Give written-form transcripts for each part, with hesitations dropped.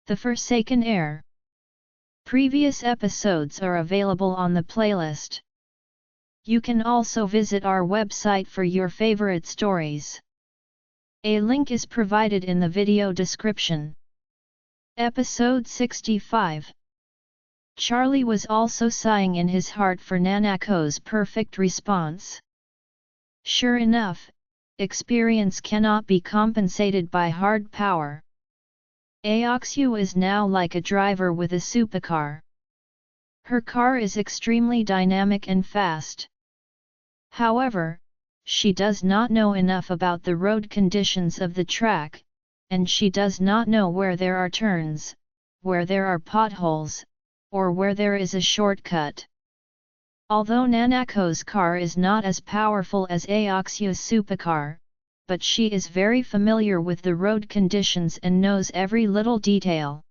The Forsaken Heir. Previous episodes are available on the playlist. You can also visit our website for your favorite stories. A link is provided in the video description. Episode 65. Charlie was also sighing in his heart for Nanako's perfect response. Sure enough, experience cannot be compensated by hard power. Aoxu is now like a driver with a supercar. Her car is extremely dynamic and fast. However, she does not know enough about the road conditions of the track, and she does not know where there are turns, where there are potholes, or where there is a shortcut. Although Nanako's car is not as powerful as Aoxu's supercar, but she is very familiar with the road conditions and knows every little detail.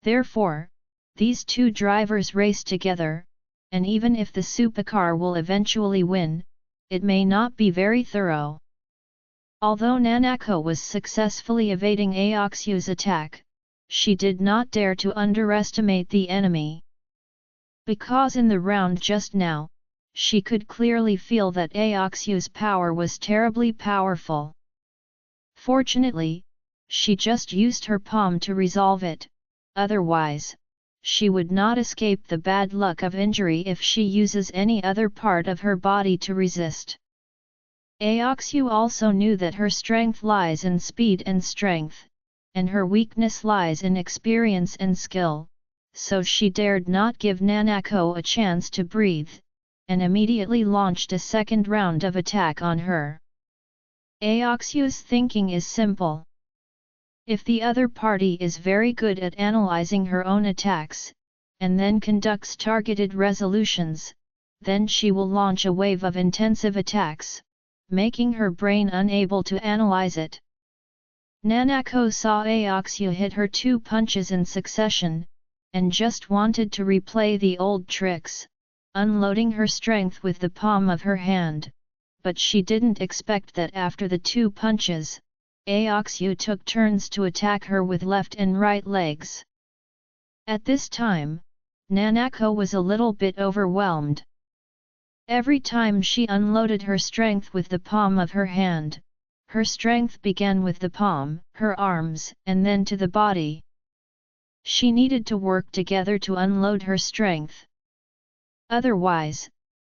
Therefore, these two drivers race together, and even if the supercar will eventually win, it may not be very thorough. Although Nanako was successfully evading Aoxu's attack, she did not dare to underestimate the enemy. Because in the round just now, she could clearly feel that Aoxu's power was terribly powerful. Fortunately, she just used her palm to resolve it, otherwise, she would not escape the bad luck of injury if she uses any other part of her body to resist. Aoxu also knew that her strength lies in speed and strength, and her weakness lies in experience and skill, so she dared not give Nanako a chance to breathe, and immediately launched a second round of attack on her. Aoxu's thinking is simple. If the other party is very good at analyzing her own attacks, and then conducts targeted resolutions, then she will launch a wave of intensive attacks, making her brain unable to analyze it. Nanako saw Aoxu hit her 2 punches in succession, and just wanted to replay the old tricks, unloading her strength with the palm of her hand, but she didn't expect that after the 2 punches, Aoxu took turns to attack her with left and right legs. At this time, Nanako was a little bit overwhelmed. Every time she unloaded her strength with the palm of her hand, her strength began with the palm, her arms, and then to the body. She needed to work together to unload her strength. Otherwise,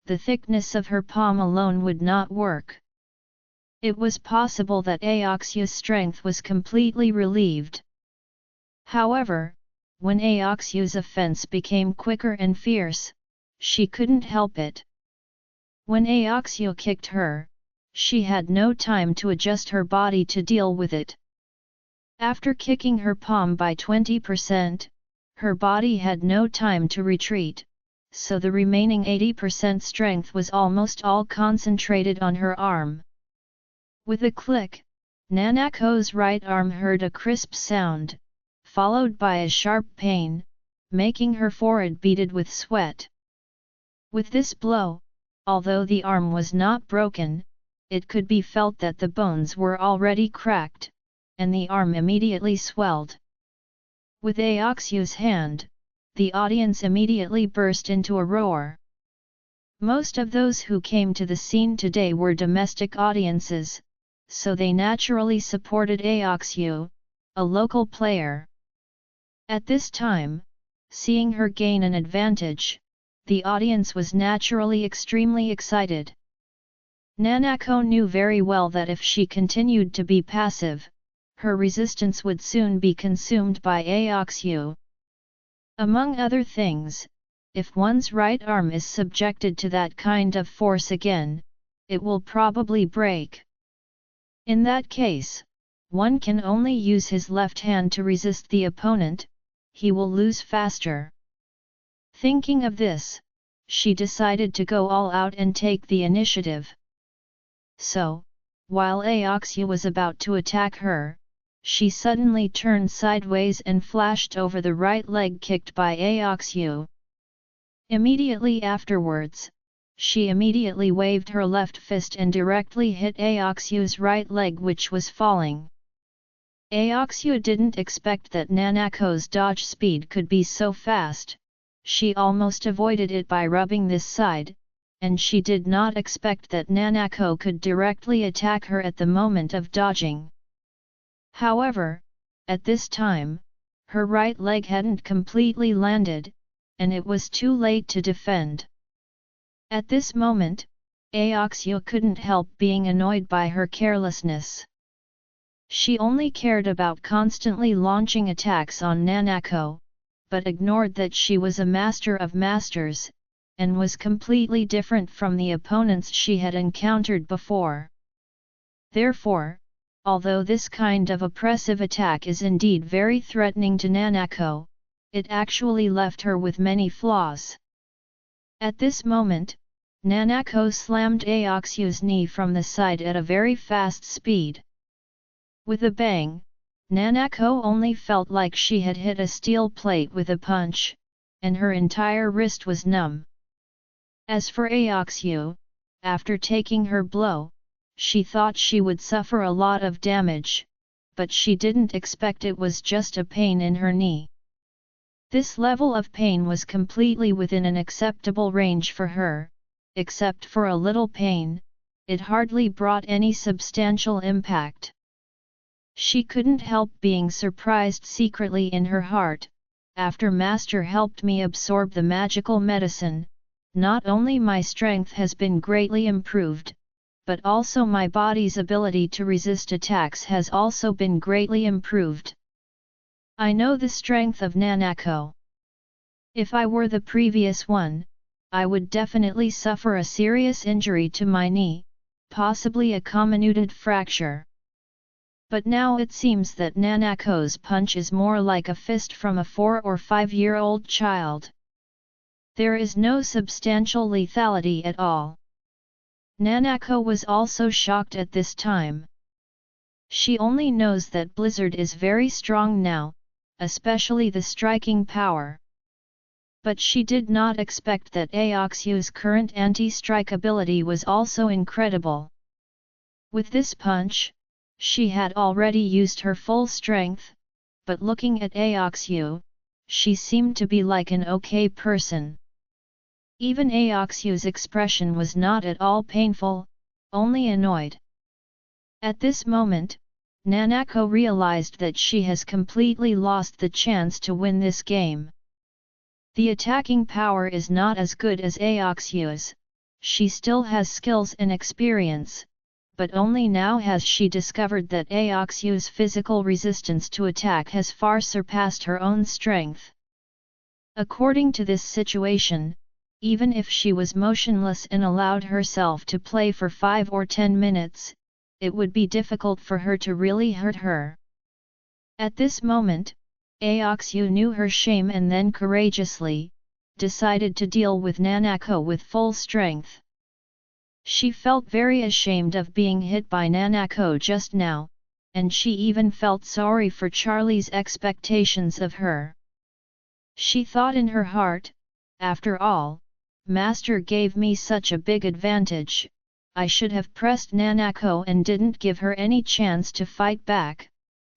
the thickness of her palm alone would not work. It was possible that Aoxu's strength was completely relieved. However, when Aoxu's offense became quicker and fierce, she couldn't help it. When Aoxu kicked her, she had no time to adjust her body to deal with it. After kicking her palm by 20%, her body had no time to retreat, so the remaining 80% strength was almost all concentrated on her arm. With a click, Nanako's right arm heard a crisp sound, followed by a sharp pain, making her forehead beaded with sweat. With this blow, although the arm was not broken, it could be felt that the bones were already cracked, and the arm immediately swelled. With Aoxu's hand, the audience immediately burst into a roar. Most of those who came to the scene today were domestic audiences, so they naturally supported Aoxu, a local player. At this time, seeing her gain an advantage, the audience was naturally extremely excited. Nanako knew very well that if she continued to be passive, her resistance would soon be consumed by Aoxu. Among other things, if one's right arm is subjected to that kind of force again, it will probably break. In that case, one can only use his left hand to resist the opponent, he will lose faster. Thinking of this, she decided to go all out and take the initiative. So, while Aoxu was about to attack her, she suddenly turned sideways and flashed over the right leg kicked by Aoxu. Immediately afterwards, she immediately waved her left fist and directly hit Aoxu's right leg, which was falling. Aoxu didn't expect that Nanako's dodge speed could be so fast. She almost avoided it by rubbing this side, and she did not expect that Nanako could directly attack her at the moment of dodging. However, at this time, her right leg hadn't completely landed, and it was too late to defend. At this moment, Aoxu couldn't help being annoyed by her carelessness. She only cared about constantly launching attacks on Nanako, but ignored that she was a master of masters, and was completely different from the opponents she had encountered before. Therefore, although this kind of oppressive attack is indeed very threatening to Nanako, it actually left her with many flaws. At this moment, Nanako slammed Aoxu's knee from the side at a very fast speed. With a bang, Nanako only felt like she had hit a steel plate with a punch, and her entire wrist was numb. As for Aoxu, after taking her blow, she thought she would suffer a lot of damage, but she didn't expect it was just a pain in her knee. This level of pain was completely within an acceptable range for her. Except for a little pain, it hardly brought any substantial impact. She couldn't help being surprised secretly in her heart. After Master helped me absorb the magical medicine, not only my strength has been greatly improved, but also my body's ability to resist attacks has also been greatly improved. I know the strength of Nanako. If I were the previous one, I would definitely suffer a serious injury to my knee, possibly a comminuted fracture. But now it seems that Nanako's punch is more like a fist from a 4 or 5-year-old child. There is no substantial lethality at all. Nanako was also shocked at this time. She only knows that Blizzard is very strong now, especially the striking power. But she did not expect that Aoxu's current anti-strike ability was also incredible. With this punch, she had already used her full strength, but looking at Aoxu, she seemed to be like an okay person. Even Aoxu's expression was not at all painful, only annoyed. At this moment, Nanako realized that she has completely lost the chance to win this game. The attacking power is not as good as Aoxu's. She still has skills and experience, but only now has she discovered that Aoxu's physical resistance to attack has far surpassed her own strength. According to this situation, even if she was motionless and allowed herself to play for 5 or 10 minutes, it would be difficult for her to really hurt her. At this moment, Aoxu knew her shame and then courageously decided to deal with Nanako with full strength. She felt very ashamed of being hit by Nanako just now, and she even felt sorry for Charlie's expectations of her. She thought in her heart, after all, Master gave me such a big advantage, I should have pressed Nanako and didn't give her any chance to fight back.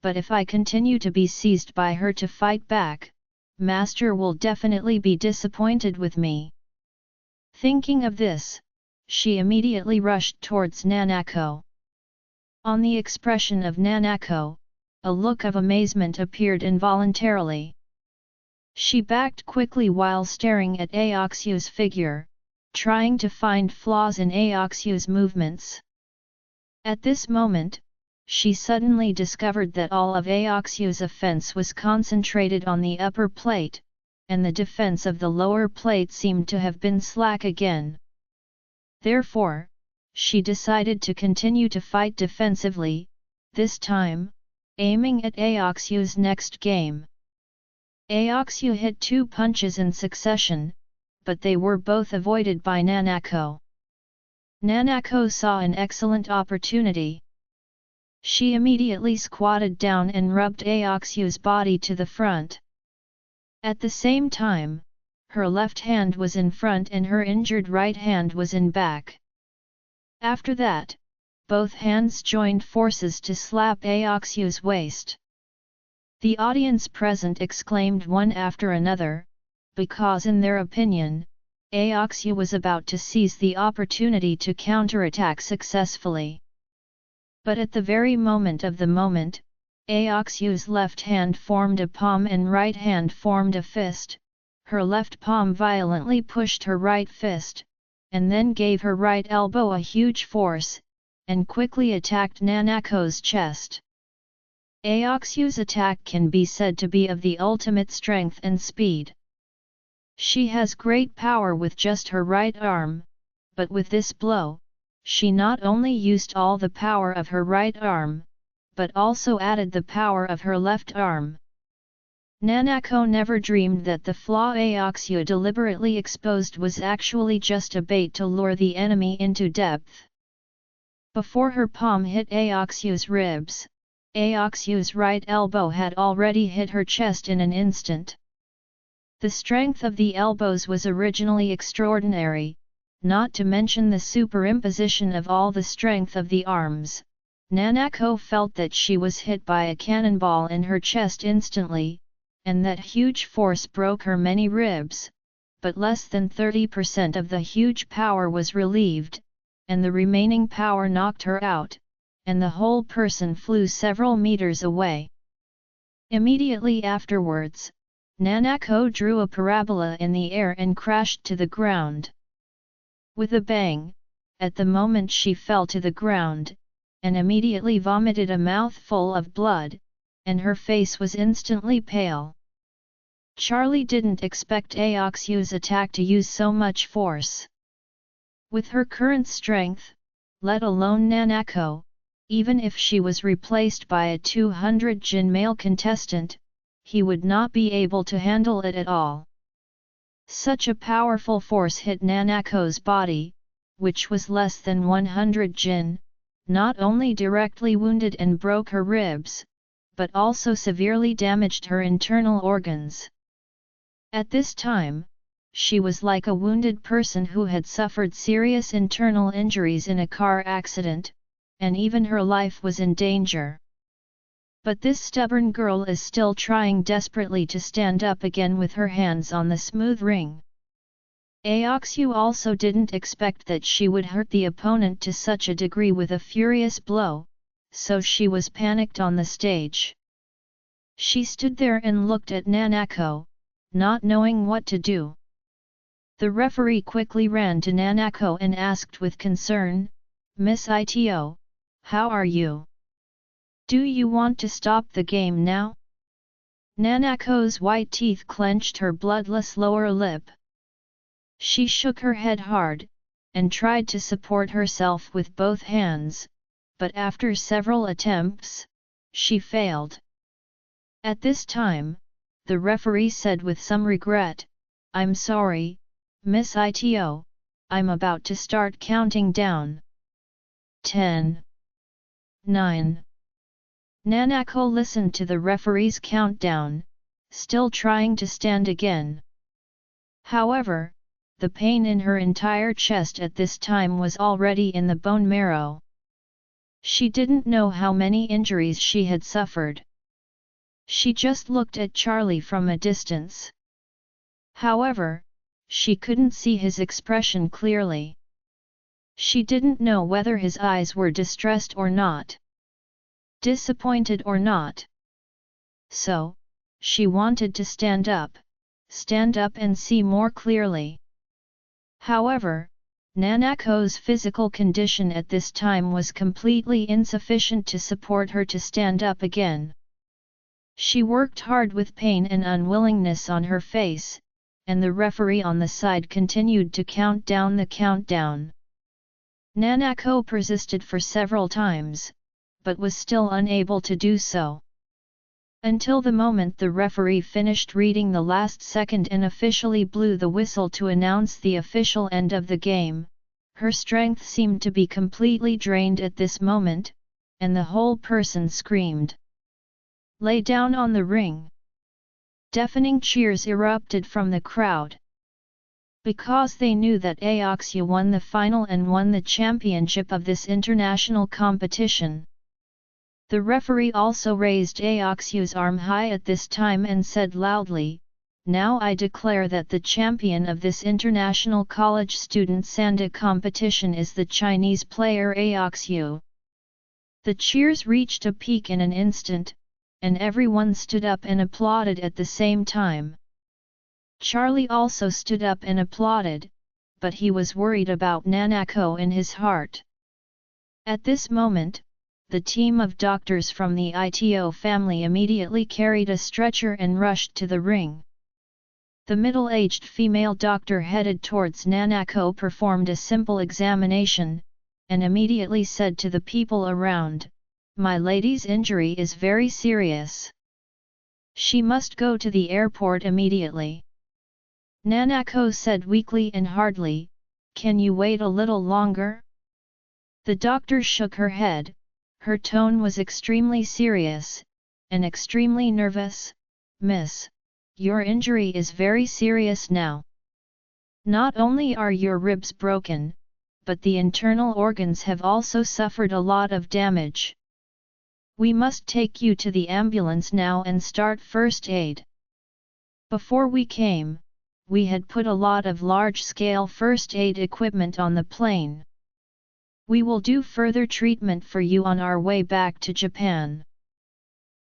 But if I continue to be seized by her to fight back, Master will definitely be disappointed with me. Thinking of this, she immediately rushed towards Nanako. On the expression of Nanako, a look of amazement appeared involuntarily. She backed quickly while staring at Aoxu's figure, trying to find flaws in Aoxu's movements. At this moment, she suddenly discovered that all of Aoxu's offense was concentrated on the upper plate, and the defense of the lower plate seemed to have been slack again. Therefore, she decided to continue to fight defensively, this time, aiming at Aoxu's next game. Aoxu hit 2 punches in succession, but they were both avoided by Nanako. Nanako saw an excellent opportunity. She immediately squatted down and rubbed Aoxu's body to the front. At the same time, her left hand was in front and her injured right hand was in back. After that, both hands joined forces to slap Aoxu's waist. The audience present exclaimed one after another, because in their opinion, Aoxu was about to seize the opportunity to counterattack successfully. But at the very moment, Aoxu's left hand formed a palm and right hand formed a fist. Her left palm violently pushed her right fist, and then gave her right elbow a huge force, and quickly attacked Nanako's chest. Aoxu's attack can be said to be of the ultimate strength and speed. She has great power with just her right arm, but with this blow, she not only used all the power of her right arm, but also added the power of her left arm. Nanako never dreamed that the flaw Aoxu deliberately exposed was actually just a bait to lure the enemy into depth. Before her palm hit Aoxu's ribs, Aoxu's right elbow had already hit her chest in an instant. The strength of the elbows was originally extraordinary, not to mention the superimposition of all the strength of the arms. Nanako felt that she was hit by a cannonball in her chest instantly, and that huge force broke her many ribs, but less than 30% of the huge power was relieved, and the remaining power knocked her out, and the whole person flew several meters away. Immediately afterwards, Nanako drew a parabola in the air and crashed to the ground. With a bang, at the moment she fell to the ground, and immediately vomited a mouthful of blood, and her face was instantly pale. Charlie didn't expect Aoxu's attack to use so much force. With her current strength, let alone Nanako, even if she was replaced by a 200 Jin male contestant, he would not be able to handle it at all. Such a powerful force hit Nanako's body, which was less than 100 Jin, not only directly wounded and broke her ribs, but also severely damaged her internal organs. At this time, she was like a wounded person who had suffered serious internal injuries in a car accident, and even her life was in danger. But this stubborn girl is still trying desperately to stand up again with her hands on the smooth ring. Aoxu also didn't expect that she would hurt the opponent to such a degree with a furious blow, so she was panicked on the stage. She stood there and looked at Nanako, not knowing what to do. The referee quickly ran to Nanako and asked with concern, "Miss Ito, how are you? Do you want to stop the game now?" Nanako's white teeth clenched her bloodless lower lip. She shook her head hard, and tried to support herself with both hands, but after several attempts, she failed. At this time, the referee said with some regret, "I'm sorry, Miss Ito, I'm about to start counting down. 10. 9. Nanako listened to the referee's countdown, still trying to stand again. However, the pain in her entire chest at this time was already in the bone marrow. She didn't know how many injuries she had suffered. She just looked at Charlie from a distance. However, she couldn't see his expression clearly. She didn't know whether his eyes were distressed or not, disappointed or not. So, she wanted to stand up and see more clearly. However, Nanako's physical condition at this time was completely insufficient to support her to stand up again. She worked hard with pain and unwillingness on her face, and the referee on the side continued to count down the countdown. Nanako persisted for several times, but was still unable to do so. Until the moment the referee finished reading the last second and officially blew the whistle to announce the official end of the game, her strength seemed to be completely drained at this moment, and the whole person screamed, "Lay down on the ring!" Deafening cheers erupted from the crowd. Because they knew that Aoxu won the final and won the championship of this international competition. The referee also raised Aoxu's arm high at this time and said loudly, "Now I declare that the champion of this international college student Sanda competition is the Chinese player Aoxu." The cheers reached a peak in an instant, and everyone stood up and applauded at the same time. Charlie also stood up and applauded, but he was worried about Nanako in his heart. At this moment, the team of doctors from the Ito family immediately carried a stretcher and rushed to the ring. The middle-aged female doctor headed towards Nanako performed a simple examination, and immediately said to the people around, "My lady's injury is very serious. She must go to the airport immediately." Nanako said weakly and hardly, "Can you wait a little longer?" The doctor shook her head, her tone was extremely serious, and extremely nervous. "Miss, your injury is very serious now. Not only are your ribs broken, but the internal organs have also suffered a lot of damage. We must take you to the ambulance now and start first aid. Before we came, we had put a lot of large-scale first aid equipment on the plane. We will do further treatment for you on our way back to Japan.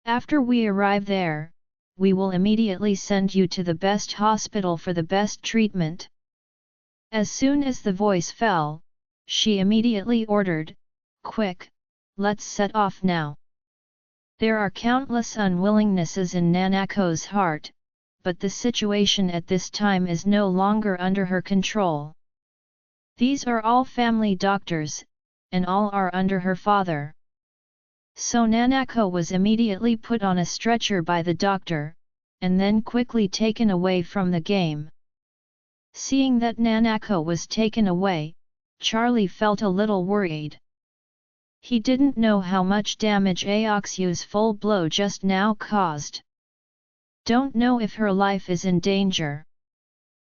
After we arrive there, we will immediately send you to the best hospital for the best treatment." As soon as the voice fell, she immediately ordered, "Quick, let's set off now." There are countless unwillingnesses in Nanako's heart, but the situation at this time is no longer under her control. These are all family doctors, and all are under her father. So Nanako was immediately put on a stretcher by the doctor, and then quickly taken away from the game. Seeing that Nanako was taken away, Charlie felt a little worried. He didn't know how much damage Aoxu's full blow just now caused. Don't know if her life is in danger.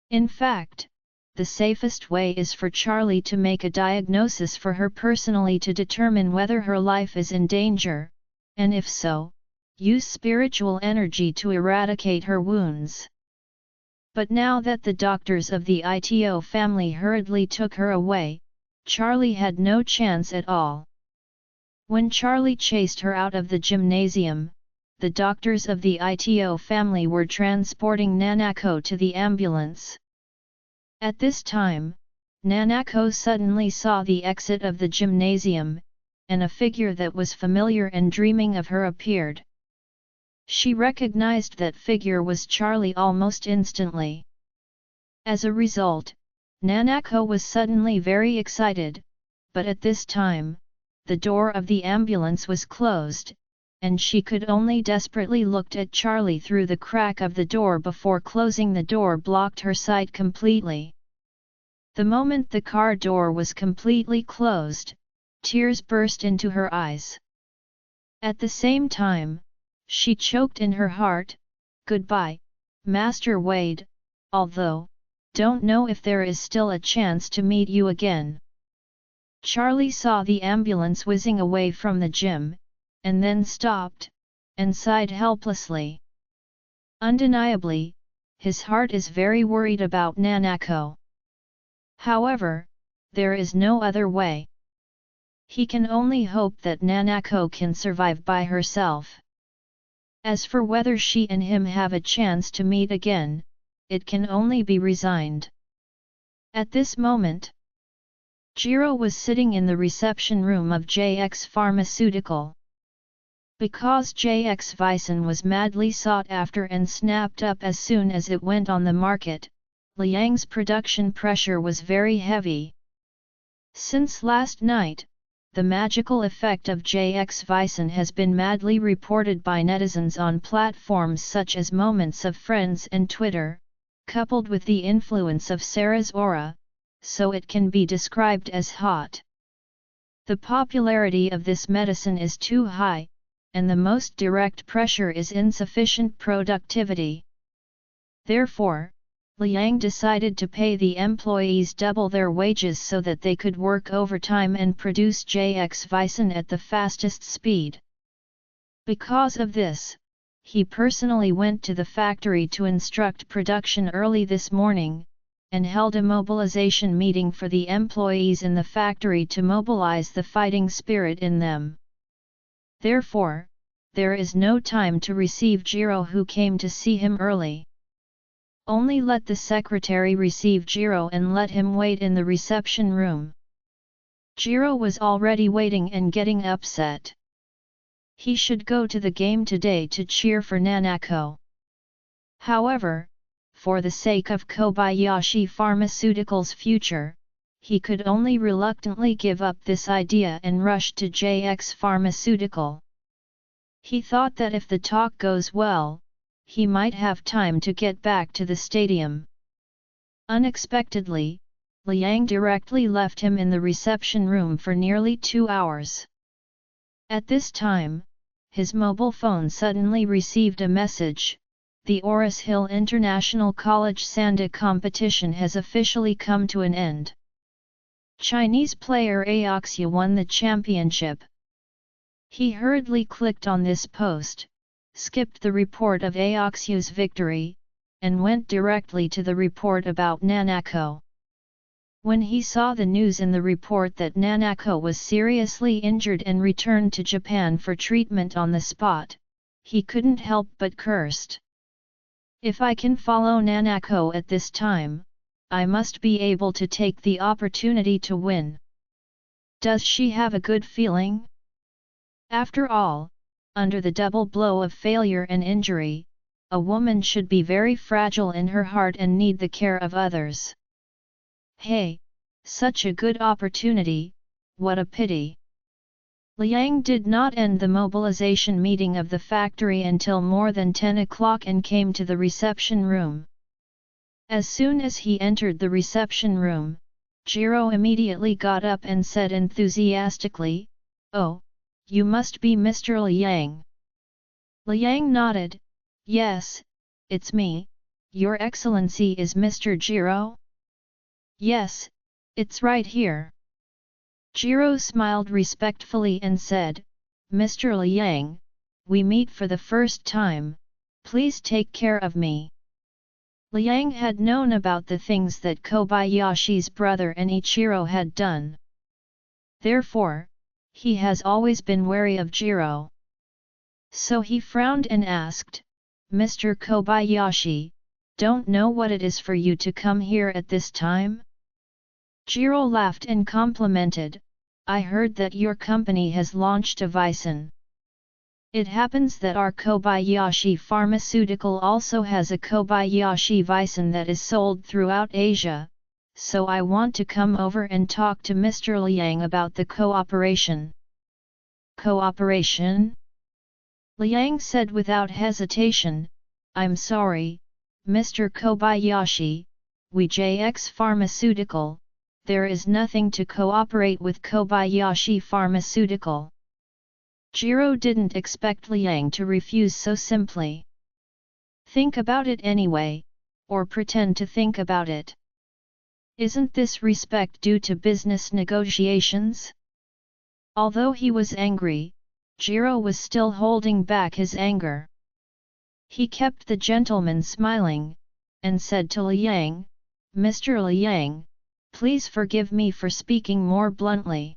In fact, the safest way is for Charlie to make a diagnosis for her personally to determine whether her life is in danger, and if so, use spiritual energy to eradicate her wounds. But now that the doctors of the Ito family hurriedly took her away, Charlie had no chance at all. When Charlie chased her out of the gymnasium, the doctors of the Ito family were transporting Nanako to the ambulance. At this time, Nanako suddenly saw the exit of the gymnasium, and a figure that was familiar and dreaming of her appeared. She recognized that figure was Charlie almost instantly. As a result, Nanako was suddenly very excited, but at this time, the door of the ambulance was closed, and she could only desperately look at Charlie through the crack of the door before closing the door blocked her sight completely. The moment the car door was completely closed, tears burst into her eyes. At the same time, she choked in her heart, "Goodbye, Master Wade, although, don't know if there is still a chance to meet you again." Charlie saw the ambulance whizzing away from the gym, and then stopped, and sighed helplessly. Undeniably, his heart is very worried about Nanako. However, there is no other way. He can only hope that Nanako can survive by herself. As for whether she and him have a chance to meet again, it can only be resigned. At this moment, Jiro was sitting in the reception room of JX Pharmaceutical. Because JX Vicin was madly sought after and snapped up as soon as it went on the market, Liang's production pressure was very heavy. Since last night, the magical effect of JX Vicin has been madly reported by netizens on platforms such as Moments of Friends and Twitter, coupled with the influence of Sarah's aura, so it can be described as hot. The popularity of this medicine is too high, and the most direct pressure is insufficient productivity. Therefore, Liang decided to pay the employees double their wages so that they could work overtime and produce JX Vicin at the fastest speed. Because of this, he personally went to the factory to instruct production early this morning, and held a mobilization meeting for the employees in the factory to mobilize the fighting spirit in them. Therefore, there is no time to receive Jiro, who came to see him early. Only let the secretary receive Jiro and let him wait in the reception room. Jiro was already waiting and getting upset. He should go to the game today to cheer for Nanako. However, for the sake of Kobayashi Pharmaceuticals' future, he could only reluctantly give up this idea and rush to JX Pharmaceutical. He thought that if the talk goes well, he might have time to get back to the stadium. Unexpectedly, Liang directly left him in the reception room for nearly 2 hours. At this time, his mobile phone suddenly received a message: the Oris Hill International College Sanda competition has officially come to an end. Chinese player Aoxia won the championship. He hurriedly clicked on this post, skipped the report of Aoxia's victory, and went directly to the report about Nanako. When he saw the news in the report that Nanako was seriously injured and returned to Japan for treatment on the spot, he couldn't help but cursed. If I can follow Nanako at this time, I must be able to take the opportunity to win. Does she have a good feeling? After all, under the double blow of failure and injury, a woman should be very fragile in her heart and need the care of others. Hey, such a good opportunity, what a pity. Liang did not end the mobilization meeting of the factory until more than 10 o'clock and came to the reception room. As soon as he entered the reception room, Jiro immediately got up and said enthusiastically, "Oh, you must be Mr. Liang." Liang nodded, "Yes, it's me. Your Excellency is Mr. Jiro?" "Yes, it's right here." Jiro smiled respectfully and said, "Mr. Liang, we meet for the first time, please take care of me." Liang had known about the things that Kobayashi's brother and Ichiro had done. Therefore, he has always been wary of Jiro. So he frowned and asked, "Mr. Kobayashi, don't know what it is for you to come here at this time?" Jiro laughed and complimented, "I heard that your company has launched a Vicen. It happens that our Kobayashi Pharmaceutical also has a Kobayashi Vicen that is sold throughout Asia, so I want to come over and talk to Mr. Liang about the cooperation." "Cooperation?" Liang said without hesitation, "I'm sorry, Mr. Kobayashi, we JX Pharmaceutical, there is nothing to cooperate with Kobayashi Pharmaceutical." Jiro didn't expect Liang to refuse so simply. "Think about it anyway, or pretend to think about it. Isn't this respect due to business negotiations?" Although he was angry, Jiro was still holding back his anger. He kept the gentleman smiling, and said to Liang, "Mr. Liang, please forgive me for speaking more bluntly.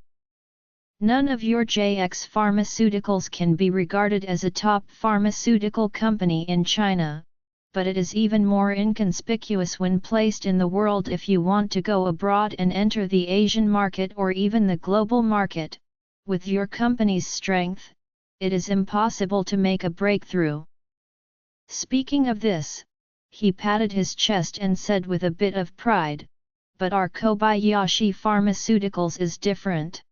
None of your JX Pharmaceuticals can be regarded as a top pharmaceutical company in China, but it is even more inconspicuous when placed in the world. If you want to go abroad and enter the Asian market or even the global market, with your company's strength, it is impossible to make a breakthrough." Speaking of this, he patted his chest and said with a bit of pride, "But our Kobayashi Pharmaceuticals is different.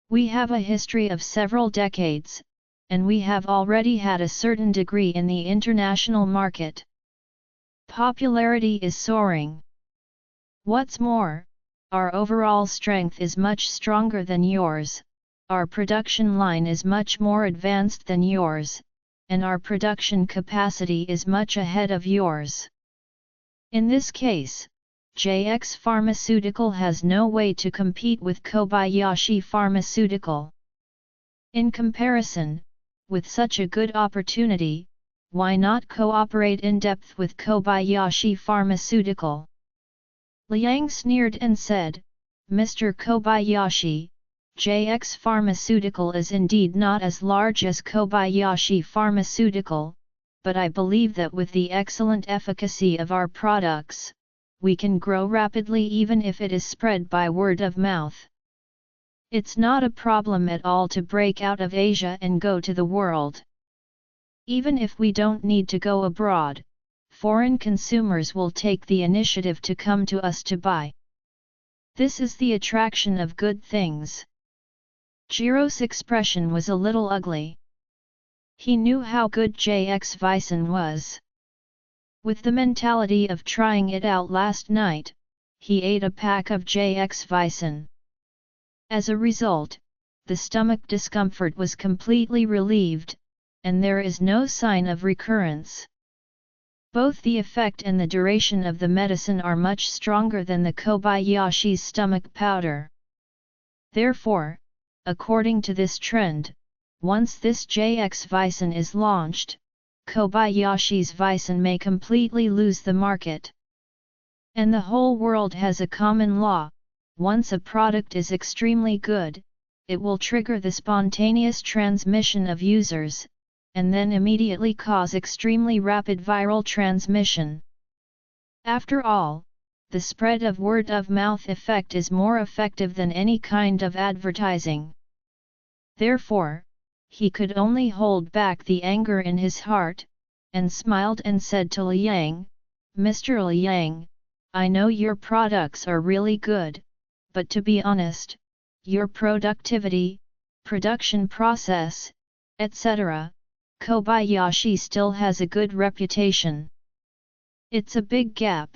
We have a history of several decades, and we have already had a certain degree in the international market. Popularity is soaring. What's more, our overall strength is much stronger than yours, our production line is much more advanced than yours, and our production capacity is much ahead of yours. In this case, JX Pharmaceutical has no way to compete with Kobayashi Pharmaceutical. In comparison, with such a good opportunity, why not cooperate in depth with Kobayashi Pharmaceutical? Liang sneered and said, Mr. Kobayashi, JX Pharmaceutical is indeed not as large as Kobayashi Pharmaceutical, but I believe that with the excellent efficacy of our products, we can grow rapidly even if it is spread by word of mouth. It's not a problem at all to break out of Asia and go to the world. Even if we don't need to go abroad, foreign consumers will take the initiative to come to us to buy. This is the attraction of good things. Jiro's expression was a little ugly. He knew how good JX Vicen was. With the mentality of trying it out last night, he ate a pack of JX Vicen. As a result, the stomach discomfort was completely relieved, and there is no sign of recurrence. Both the effect and the duration of the medicine are much stronger than the Kobayashi's stomach powder. Therefore, according to this trend, once this JX Vicen is launched, Kobayashi's Vicen may completely lose the market. And the whole world has a common law: once a product is extremely good, it will trigger the spontaneous transmission of users, and then immediately cause extremely rapid viral transmission. After all, the spread of word-of-mouth effect is more effective than any kind of advertising. Therefore, he could only hold back the anger in his heart, and smiled and said to Liang, Mr. Liang, I know your products are really good, but to be honest, your productivity, production process, etc., Kobayashi still has a good reputation. It's a big gap.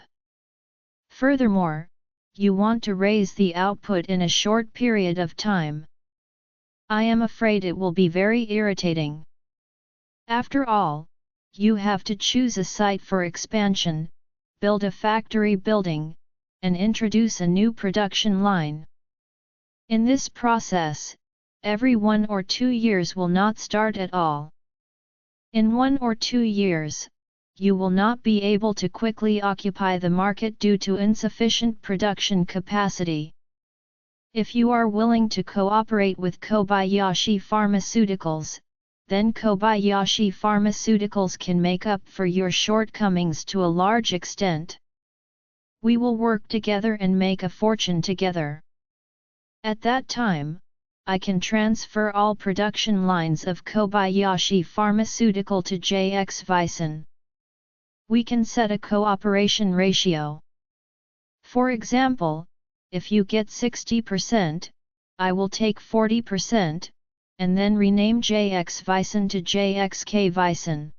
Furthermore, you want to raise the output in a short period of time. I am afraid it will be very irritating. After all, you have to choose a site for expansion, build a factory building, and introduce a new production line. In this process, every 1 or 2 years will not start at all. In 1 or 2 years, you will not be able to quickly occupy the market due to insufficient production capacity. If you are willing to cooperate with Kobayashi Pharmaceuticals, then Kobayashi Pharmaceuticals can make up for your shortcomings to a large extent. We will work together and make a fortune together. At that time, I can transfer all production lines of Kobayashi Pharmaceutical to JX Vicen. We can set a cooperation ratio. For example, if you get 60%, I will take 40%, and then rename JX Vicen to JXK Vicen.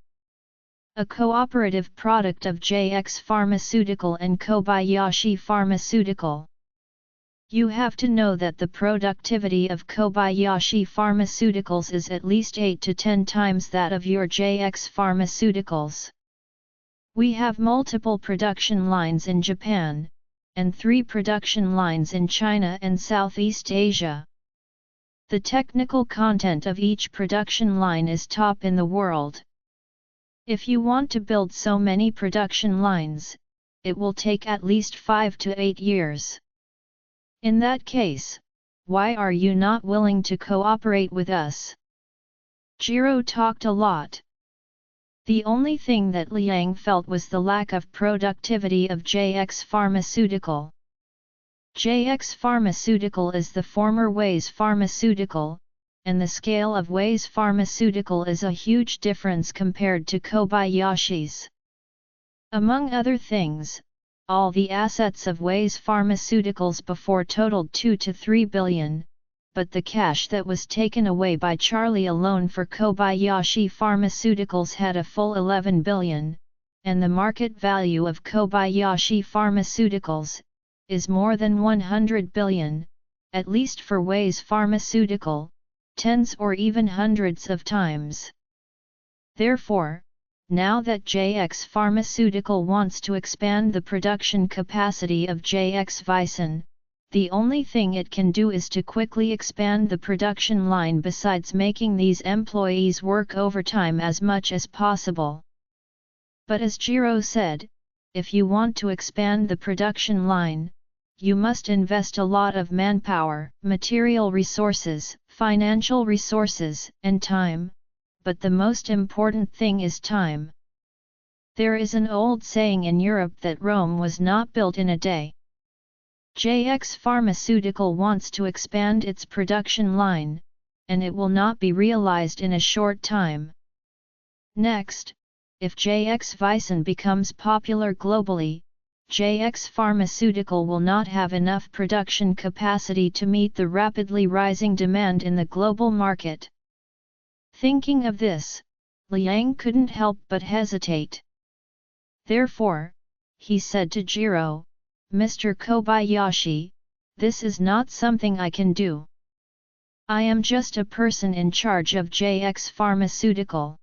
A cooperative product of JX Pharmaceutical and Kobayashi Pharmaceutical. You have to know that the productivity of Kobayashi Pharmaceuticals is at least 8 to 10 times that of your JX Pharmaceuticals. We have multiple production lines in Japan, and 3 production lines in China and Southeast Asia. The technical content of each production line is top in the world. If you want to build so many production lines, it will take at least 5 to 8 years. In that case, why are you not willing to cooperate with us? Jiro talked a lot. The only thing that Liang felt was the lack of productivity of JX Pharmaceutical. JX Pharmaceutical is the former Ways Pharmaceutical, and the scale of Ways Pharmaceutical is a huge difference compared to Kobayashi's. Among other things, all the assets of Ways Pharmaceuticals before totaled 2 to 3 billion, but the cash that was taken away by Charlie alone for Kobayashi Pharmaceuticals had a full 11 billion, and the market value of Kobayashi Pharmaceuticals is more than 100 billion, at least for Ways Pharmaceutical, tens or even hundreds of times. Therefore, now that JX Pharmaceutical wants to expand the production capacity of JX Vicen, the only thing it can do is to quickly expand the production line besides making these employees work overtime as much as possible. But as Jiro said, if you want to expand the production line, you must invest a lot of manpower, material resources, financial resources, and time, but the most important thing is time. There is an old saying in Europe that Rome was not built in a day. JX Pharmaceutical wants to expand its production line, and it will not be realized in a short time. Next, if JX Vicin becomes popular globally, JX Pharmaceutical will not have enough production capacity to meet the rapidly rising demand in the global market. Thinking of this, Liang couldn't help but hesitate. Therefore, he said to Jiro, "Mr. Kobayashi, this is not something I can do. I am just a person in charge of JX Pharmaceutical.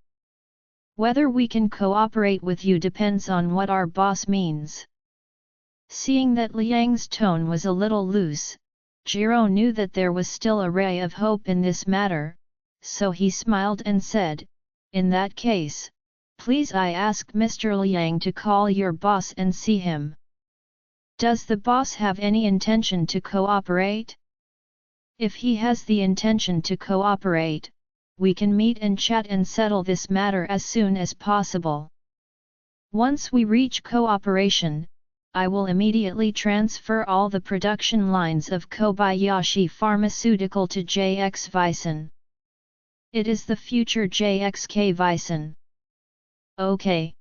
Whether we can cooperate with you depends on what our boss means." Seeing that Liang's tone was a little loose, Jiro knew that there was still a ray of hope in this matter, so he smiled and said, "In that case, please I ask Mr. Liang to call your boss and see him. Does the boss have any intention to cooperate? If he has the intention to cooperate, we can meet and chat and settle this matter as soon as possible. Once we reach cooperation, I will immediately transfer all the production lines of Kobayashi Pharmaceutical to JX Vicin. It is the future JXK Vicin." "Okay."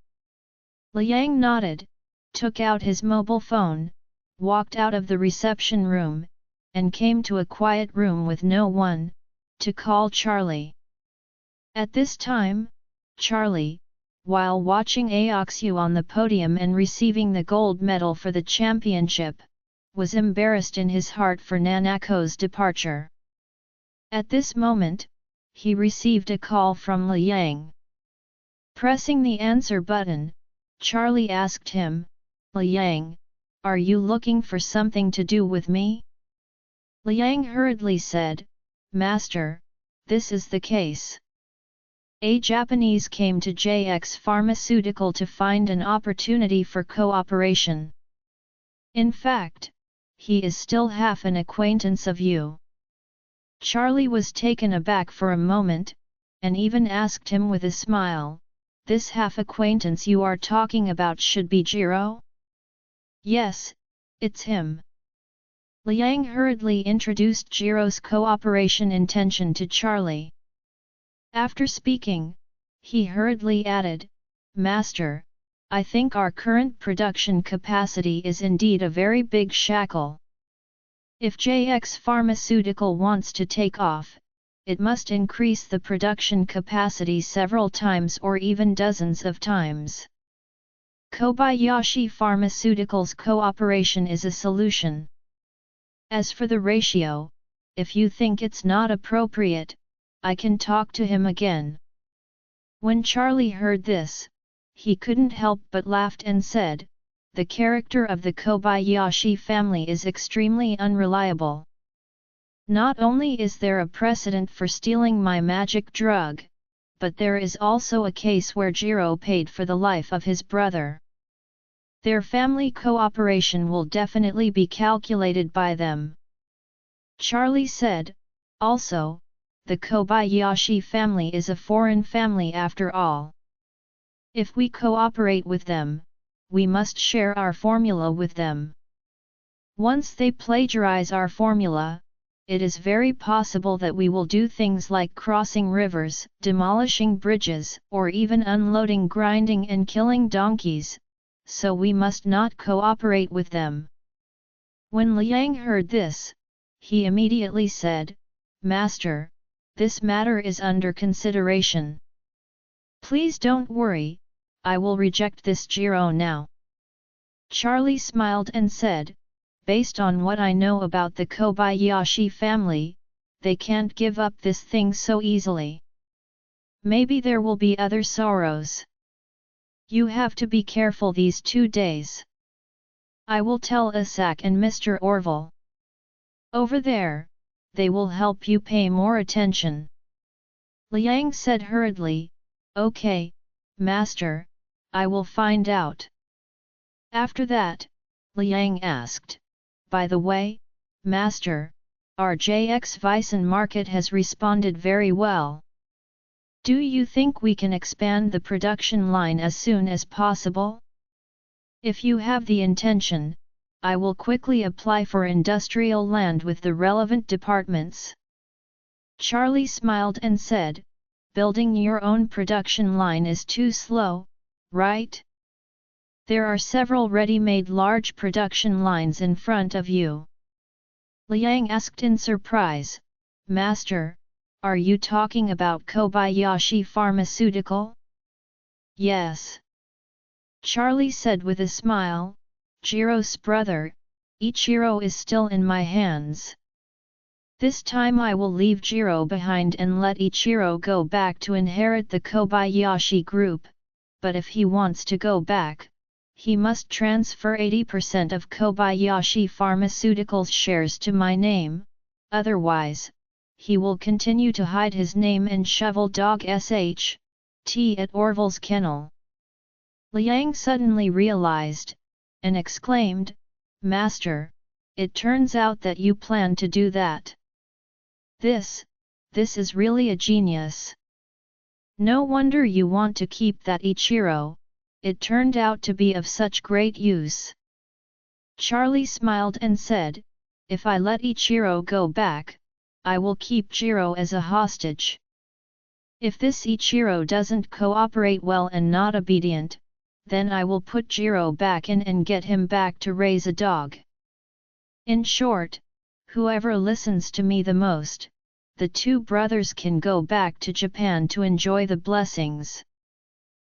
Liang nodded, took out his mobile phone, walked out of the reception room, and came to a quiet room with no one, to call Charlie. At this time, Charlie, while watching Aoxu on the podium and receiving the gold medal for the championship, was embarrassed in his heart for Nanako's departure. At this moment, he received a call from Liang. Pressing the answer button, Charlie asked him, "Liang, are you looking for something to do with me?" Liang hurriedly said, "Master, this is the case. A Japanese came to JX Pharmaceutical to find an opportunity for cooperation. In fact, he is still half an acquaintance of you." Charlie was taken aback for a moment, and even asked him with a smile, "This half-acquaintance you are talking about should be Jiro?" "Yes, it's him." Liang hurriedly introduced Jiro's cooperation intention to Charlie. After speaking, he hurriedly added, "Master, I think our current production capacity is indeed a very big shackle. If JX Pharmaceutical wants to take off, it must increase the production capacity several times or even dozens of times. Kobayashi Pharmaceutical's cooperation is a solution. As for the ratio, if you think it's not appropriate, I can talk to him again." When Charlie heard this, he couldn't help but laughed and said, "The character of the Kobayashi family is extremely unreliable. Not only is there a precedent for stealing my magic drug, but there is also a case where Jiro paid for the life of his brother. Their family cooperation will definitely be calculated by them." Charlie said, "Also, the Kobayashi family is a foreign family after all. If we cooperate with them, we must share our formula with them. Once they plagiarize our formula, it is very possible that we will do things like crossing rivers, demolishing bridges, or even unloading, grinding and killing donkeys, so we must not cooperate with them." When Liang heard this, he immediately said, "Master, this matter is under consideration. Please don't worry, I will reject this Jiro now." Charlie smiled and said, "Based on what I know about the Kobayashi family, they can't give up this thing so easily. Maybe there will be other sorrows. You have to be careful these 2 days. I will tell Isak and Mr. Orville." Over there, they will help you pay more attention. Liang said hurriedly, Okay, master, I will find out. After that, Liang asked, By the way, master, our JX Vicen market has responded very well. Do you think we can expand the production line as soon as possible? If you have the intention, I will quickly apply for industrial land with the relevant departments. Charlie smiled and said, Building your own production line is too slow, right? There are several ready-made large production lines in front of you. Liang asked in surprise, Master, are you talking about Kobayashi Pharmaceutical? Yes. Charlie said with a smile, Jiro's brother, Ichiro is still in my hands. This time I will leave Jiro behind and let Ichiro go back to inherit the Kobayashi group, but if he wants to go back, he must transfer 80% of Kobayashi Pharmaceuticals shares to my name, otherwise, he will continue to hide his name and shovel dog sh.t at Orville's kennel. Liang suddenly realized, and exclaimed, Master, it turns out that you plan to do that. This is really a genius. No wonder you want to keep that Ichiro, it turned out to be of such great use. Charlie smiled and said, If I let Ichiro go back, I will keep Jiro as a hostage. If this Ichiro doesn't cooperate well and not obedient, then I will put Jiro back in and get him back to raise a dog. In short, whoever listens to me the most, the two brothers can go back to Japan to enjoy the blessings.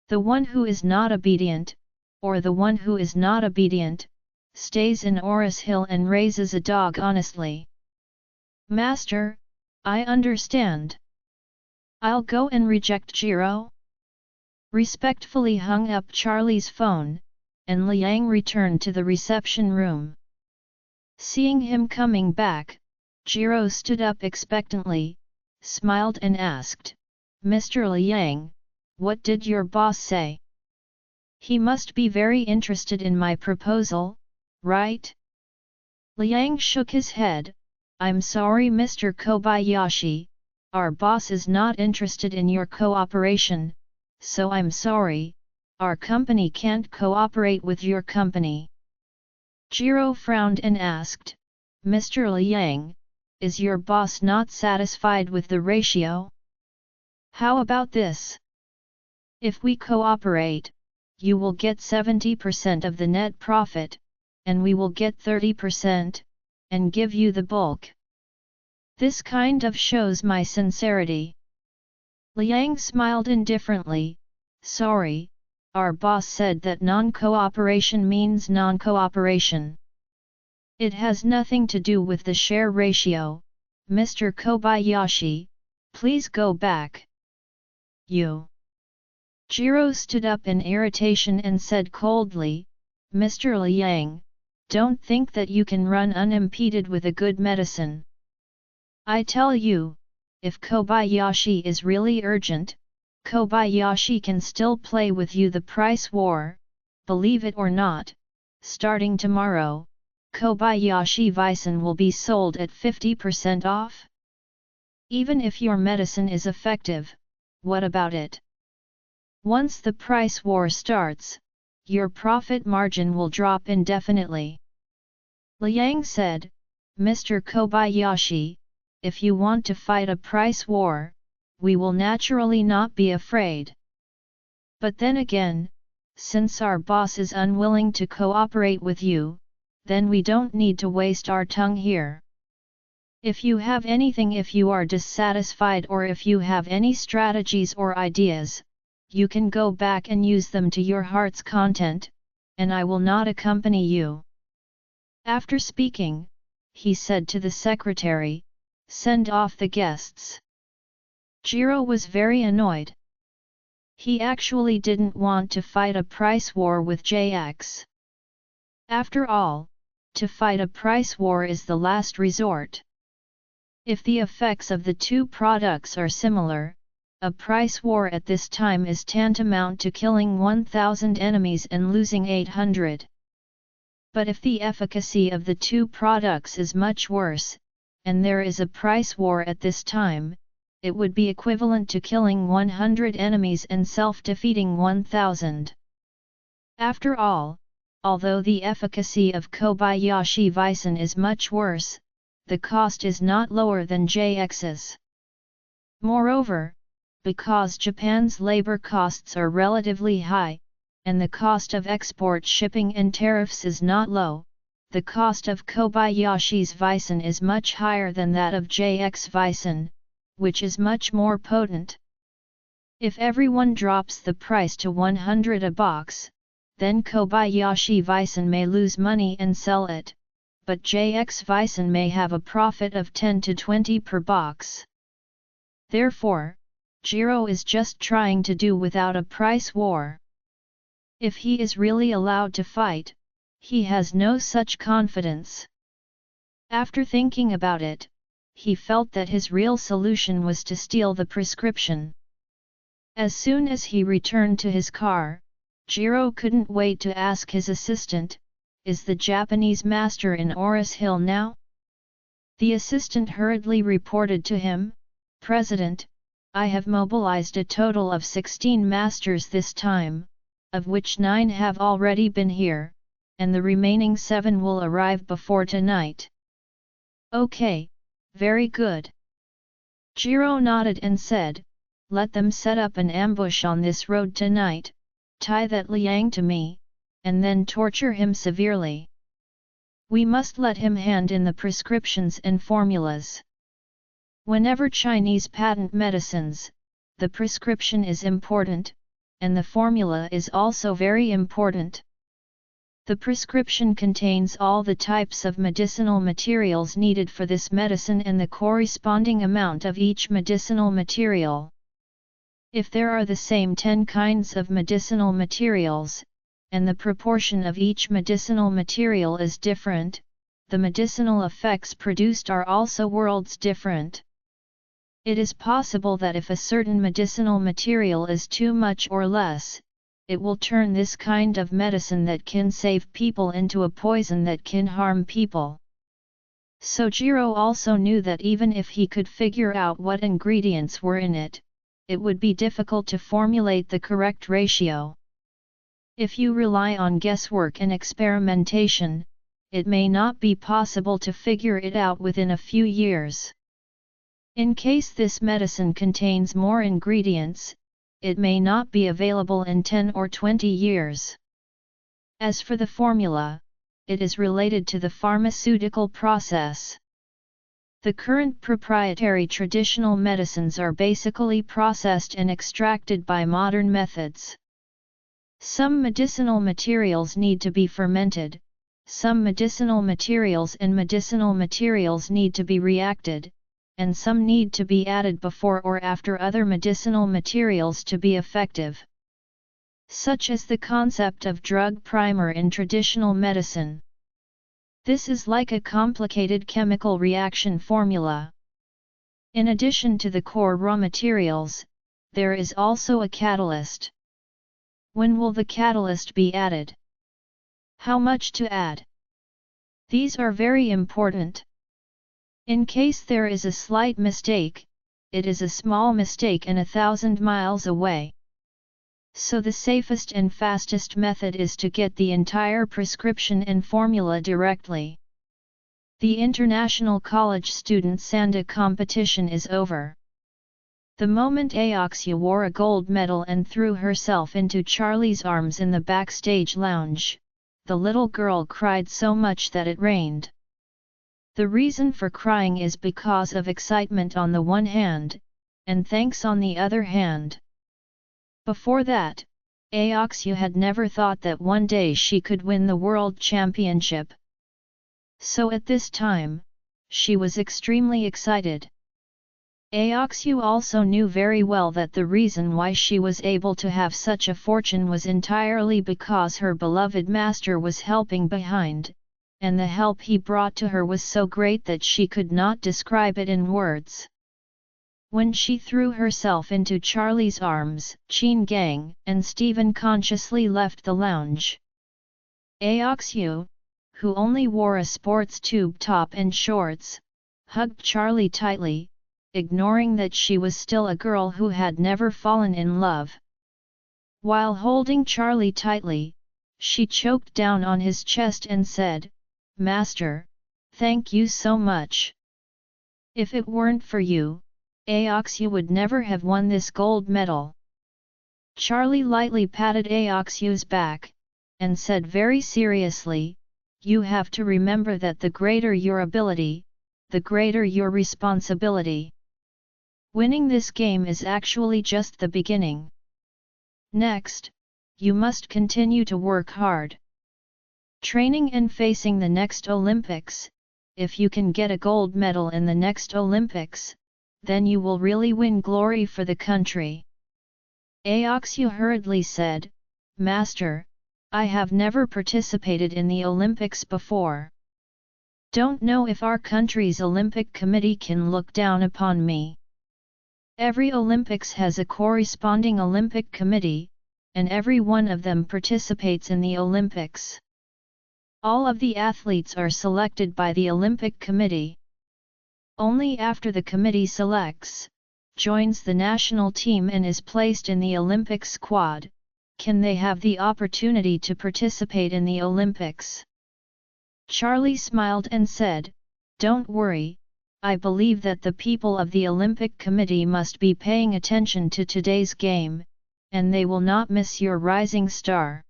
The one who is not obedient, or the one who is not obedient, stays in Oris Hill and raises a dog honestly. Master, I understand. I'll go and reject Jiro. Respectfully hung up Charlie's phone, and Liang returned to the reception room. Seeing him coming back, Jiro stood up expectantly, smiled and asked, Mr. Liang, what did your boss say? He must be very interested in my proposal, right? Liang shook his head, I'm sorry Mr. Kobayashi, our boss is not interested in your cooperation, so I'm sorry, our company can't cooperate with your company. Jiro frowned and asked, Mr. Liang, is your boss not satisfied with the ratio? How about this? If we cooperate, you will get 70% of the net profit, and we will get 30%, and give you the bulk. This kind of shows my sincerity. Liang smiled indifferently, sorry, our boss said that non-cooperation means non-cooperation. It has nothing to do with the share ratio, Mr. Kobayashi, please go back. You. Jiro stood up in irritation and said coldly, Mr. Liang, don't think that you can run unimpeded with a good medicine. I tell you, if Kobayashi is really urgent, Kobayashi can still play with you the price war, believe it or not, starting tomorrow, Kobayashi Vicen will be sold at 50% off. Even if your medicine is effective, what about it? Once the price war starts, your profit margin will drop indefinitely. Liang said, Mr. Kobayashi, if you want to fight a price war, we will naturally not be afraid. But then again, since our boss is unwilling to cooperate with you, then we don't need to waste our tongue here. If you have anything, if you are dissatisfied, or if you have any strategies or ideas, you can go back and use them to your heart's content, and I will not accompany you. After speaking, he said to the secretary, send off the guests. Jiro was very annoyed. He actually didn't want to fight a price war with JX. After all, To fight a price war is the last resort. If the effects of the two products are similar, a price war at this time is tantamount to killing 1,000 enemies and losing 800. But if the efficacy of the two products is much worse, and there is a price war at this time, it would be equivalent to killing 100 enemies and self-defeating 1,000. After all, although the efficacy of Kobayashi Bison is much worse, the cost is not lower than JX's. Moreover, because Japan's labor costs are relatively high, and the cost of export shipping and tariffs is not low, the cost of Kobayashi's Bison is much higher than that of JX Bison, which is much more potent. If everyone drops the price to 100 a box, then Kobayashi Bison may lose money and sell it, but JX Bison may have a profit of 10 to 20 per box. Therefore, Jiro is just trying to do without a price war. If he is really allowed to fight, he has no such confidence. After thinking about it, he felt that his real solution was to steal the prescription. As soon as he returned to his car, Jiro couldn't wait to ask his assistant, "Is the Japanese master in Oris Hill now?" The assistant hurriedly reported to him, "President, I have mobilized a total of 16 masters this time, of which 9 have already been here, and the remaining 7 will arrive before tonight." "Okay, very good." Jiro nodded and said, "Let them set up an ambush on this road tonight, tie that Liang to me, and then torture him severely. We must let him hand in the prescriptions and formulas. Whenever Chinese patent medicines, the prescription is important, and the formula is also very important. The prescription contains all the types of medicinal materials needed for this medicine and the corresponding amount of each medicinal material. If there are the same 10 kinds of medicinal materials, and the proportion of each medicinal material is different, the medicinal effects produced are also worlds different. It is possible that if a certain medicinal material is too much or less, it will turn this kind of medicine that can save people into a poison that can harm people. So Jiro also knew that even if he could figure out what ingredients were in it, it would be difficult to formulate the correct ratio. If you rely on guesswork and experimentation, it may not be possible to figure it out within a few years. In case this medicine contains more ingredients, it may not be available in 10 or 20 years. As for the formula, it is related to the pharmaceutical process. The current proprietary traditional medicines are basically processed and extracted by modern methods. Some medicinal materials need to be fermented, some medicinal materials need to be reacted, and some need to be added before or after other medicinal materials to be effective. Such as the concept of drug primer in traditional medicine. This is like a complicated chemical reaction formula. In addition to the core raw materials, there is also a catalyst. When will the catalyst be added? How much to add? These are very important. In case there is a slight mistake, it is a small mistake and 1,000 miles away. So the safest and fastest method is to get the entire prescription and formula directly. The International College Student Sanda competition is over. The moment Aoxia wore a gold medal and threw herself into Charlie's arms in the backstage lounge, the little girl cried so much that it rained. The reason for crying is because of excitement on the one hand, and thanks on the other hand. Before that, Aoxia had never thought that one day she could win the World Championship. So at this time, she was extremely excited. Aoxia also knew very well that the reason why she was able to have such a fortune was entirely because her beloved master was helping behind, and the help he brought to her was so great that she could not describe it in words. When she threw herself into Charlie's arms, Qin Gang and Stephen consciously left the lounge. Aoxu, who only wore a sports tube top and shorts, hugged Charlie tightly, ignoring that she was still a girl who had never fallen in love. While holding Charlie tightly, she choked down on his chest and said, "Master, thank you so much. If it weren't for you, Aoxu would never have won this gold medal." Charlie lightly patted Aoxu's back, and said very seriously, "You have to remember that the greater your ability, the greater your responsibility. Winning this game is actually just the beginning. Next, you must continue to work hard. Training and facing the next Olympics. If you can get a gold medal in the next Olympics, then you will really win glory for the country." Aoxu hurriedly said, "Master, I have never participated in the Olympics before. Don't know if our country's Olympic Committee can look down upon me. Every Olympics has a corresponding Olympic Committee, and every one of them participates in the Olympics. All of the athletes are selected by the Olympic Committee. Only after the committee selects, joins the national team and is placed in the Olympic squad, can they have the opportunity to participate in the Olympics." Charlie smiled and said, "Don't worry, I believe that the people of the Olympic Committee must be paying attention to today's game, and they will not miss your rising star.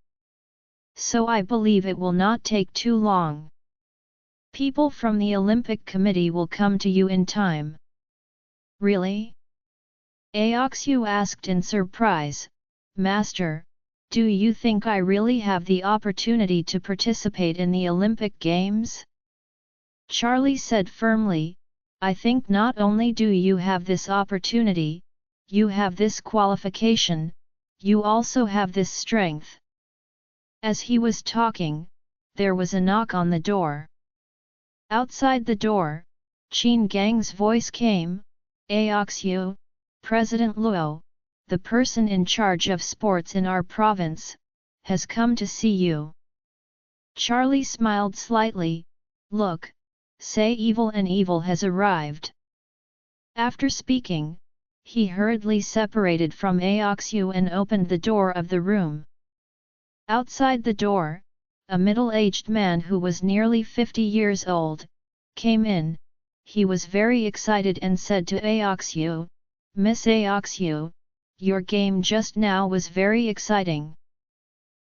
So I believe it will not take too long. People from the Olympic Committee will come to you in time." "Really?" Aoxu asked in surprise, "Master, do you think I really have the opportunity to participate in the Olympic Games?" Charlie said firmly, "I think not only do you have this opportunity, you have this qualification, you also have this strength." As he was talking, there was a knock on the door. Outside the door, Qin Gang's voice came, "Aoxu, President Luo, the person in charge of sports in our province, has come to see you." Charlie smiled slightly, "Look, say evil and evil has arrived." After speaking, he hurriedly separated from Aoxu and opened the door of the room. Outside the door, a middle-aged man who was nearly 50 years old, came in. He was very excited and said to Aoxu, "Miss Aoxu, your game just now was very exciting.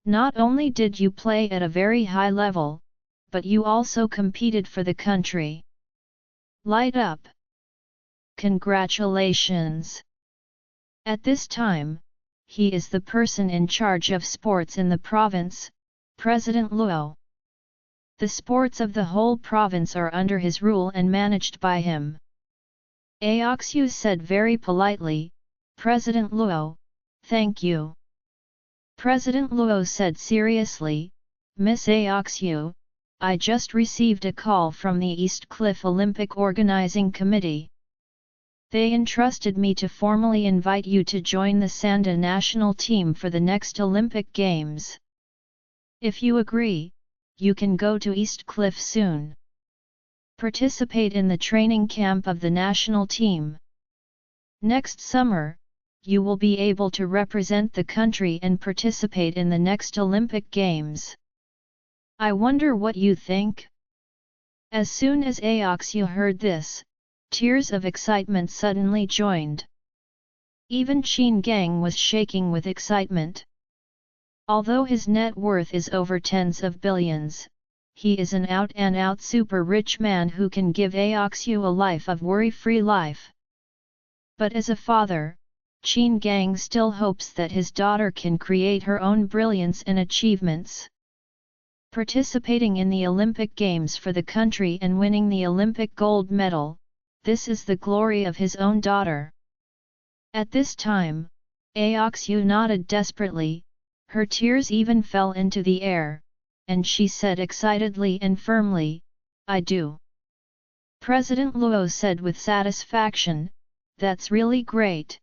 Not only did you play at a very high level, but you also competed for the country. Light up! Congratulations!" At this time, he is the person in charge of sports in the province, President Luo. The sports of the whole province are under his rule and managed by him. Aoxu said very politely, "President Luo, thank you." President Luo said seriously, "Miss Aoxu, I just received a call from the East Cliff Olympic Organizing Committee. They entrusted me to formally invite you to join the Sanda national team for the next Olympic Games. If you agree, you can go to East Cliff soon. Participate in the training camp of the national team. Next summer, you will be able to represent the country and participate in the next Olympic Games. I wonder what you think?" As soon as Aoxu heard this, tears of excitement suddenly joined. Even Qin Gang was shaking with excitement. Although his net worth is over tens of billions, he is an out-and-out super rich man who can give Aoxu a life of worry-free life. But as a father, Qin Gang still hopes that his daughter can create her own brilliance and achievements. Participating in the Olympic Games for the country and winning the Olympic gold medal, this is the glory of his own daughter. At this time, Aoxu nodded desperately, her tears even fell into the air, and she said excitedly and firmly, "I do." President Luo said with satisfaction, "That's really great.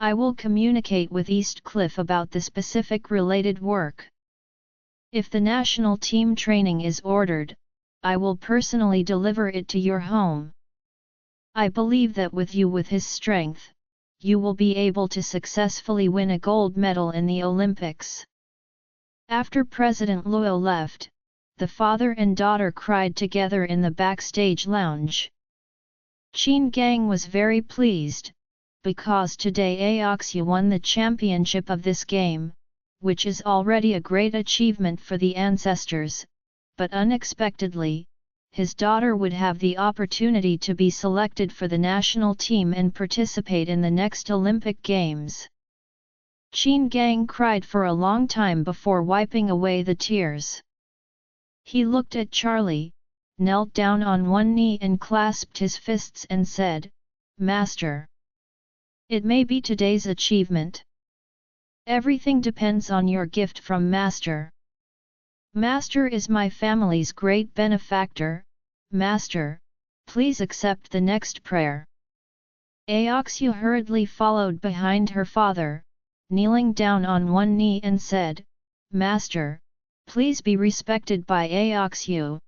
I will communicate with East Cliff about the specific related work. If the national team training is ordered, I will personally deliver it to your home. I believe that with you with his strength, you will be able to successfully win a gold medal in the Olympics." After President Luo left, the father and daughter cried together in the backstage lounge. Qin Gang was very pleased, because today Aoxu won the championship of this game, which is already a great achievement for the ancestors, but unexpectedly, his daughter would have the opportunity to be selected for the national team and participate in the next Olympic Games. Qin Gang cried for a long time before wiping away the tears. He looked at Charlie, knelt down on one knee and clasped his fists and said, "Master, it may be today's achievement. Everything depends on your gift from Master. Master is my family's great benefactor. Master, please accept the next prayer." Aoxu hurriedly followed behind her father, kneeling down on one knee and said, "Master, please be respected by Aoxu."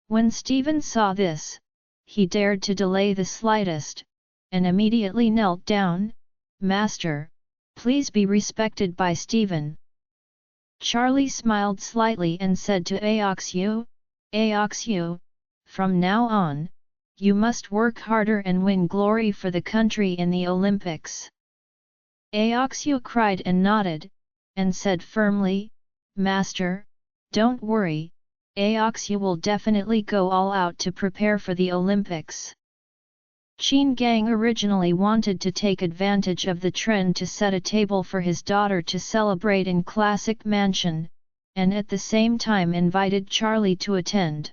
When Stephen saw this, he dared to delay the slightest, and immediately knelt down, "Master, please be respected by Stephen." Charlie smiled slightly and said to Aoxu, "Aoxu, from now on, you must work harder and win glory for the country in the Olympics." Aoxu cried and nodded, and said firmly, "Master, don't worry, Aoxu will definitely go all out to prepare for the Olympics." Qin Gang originally wanted to take advantage of the trend to set a table for his daughter to celebrate in Classic Mansion, and at the same time invited Charlie to attend.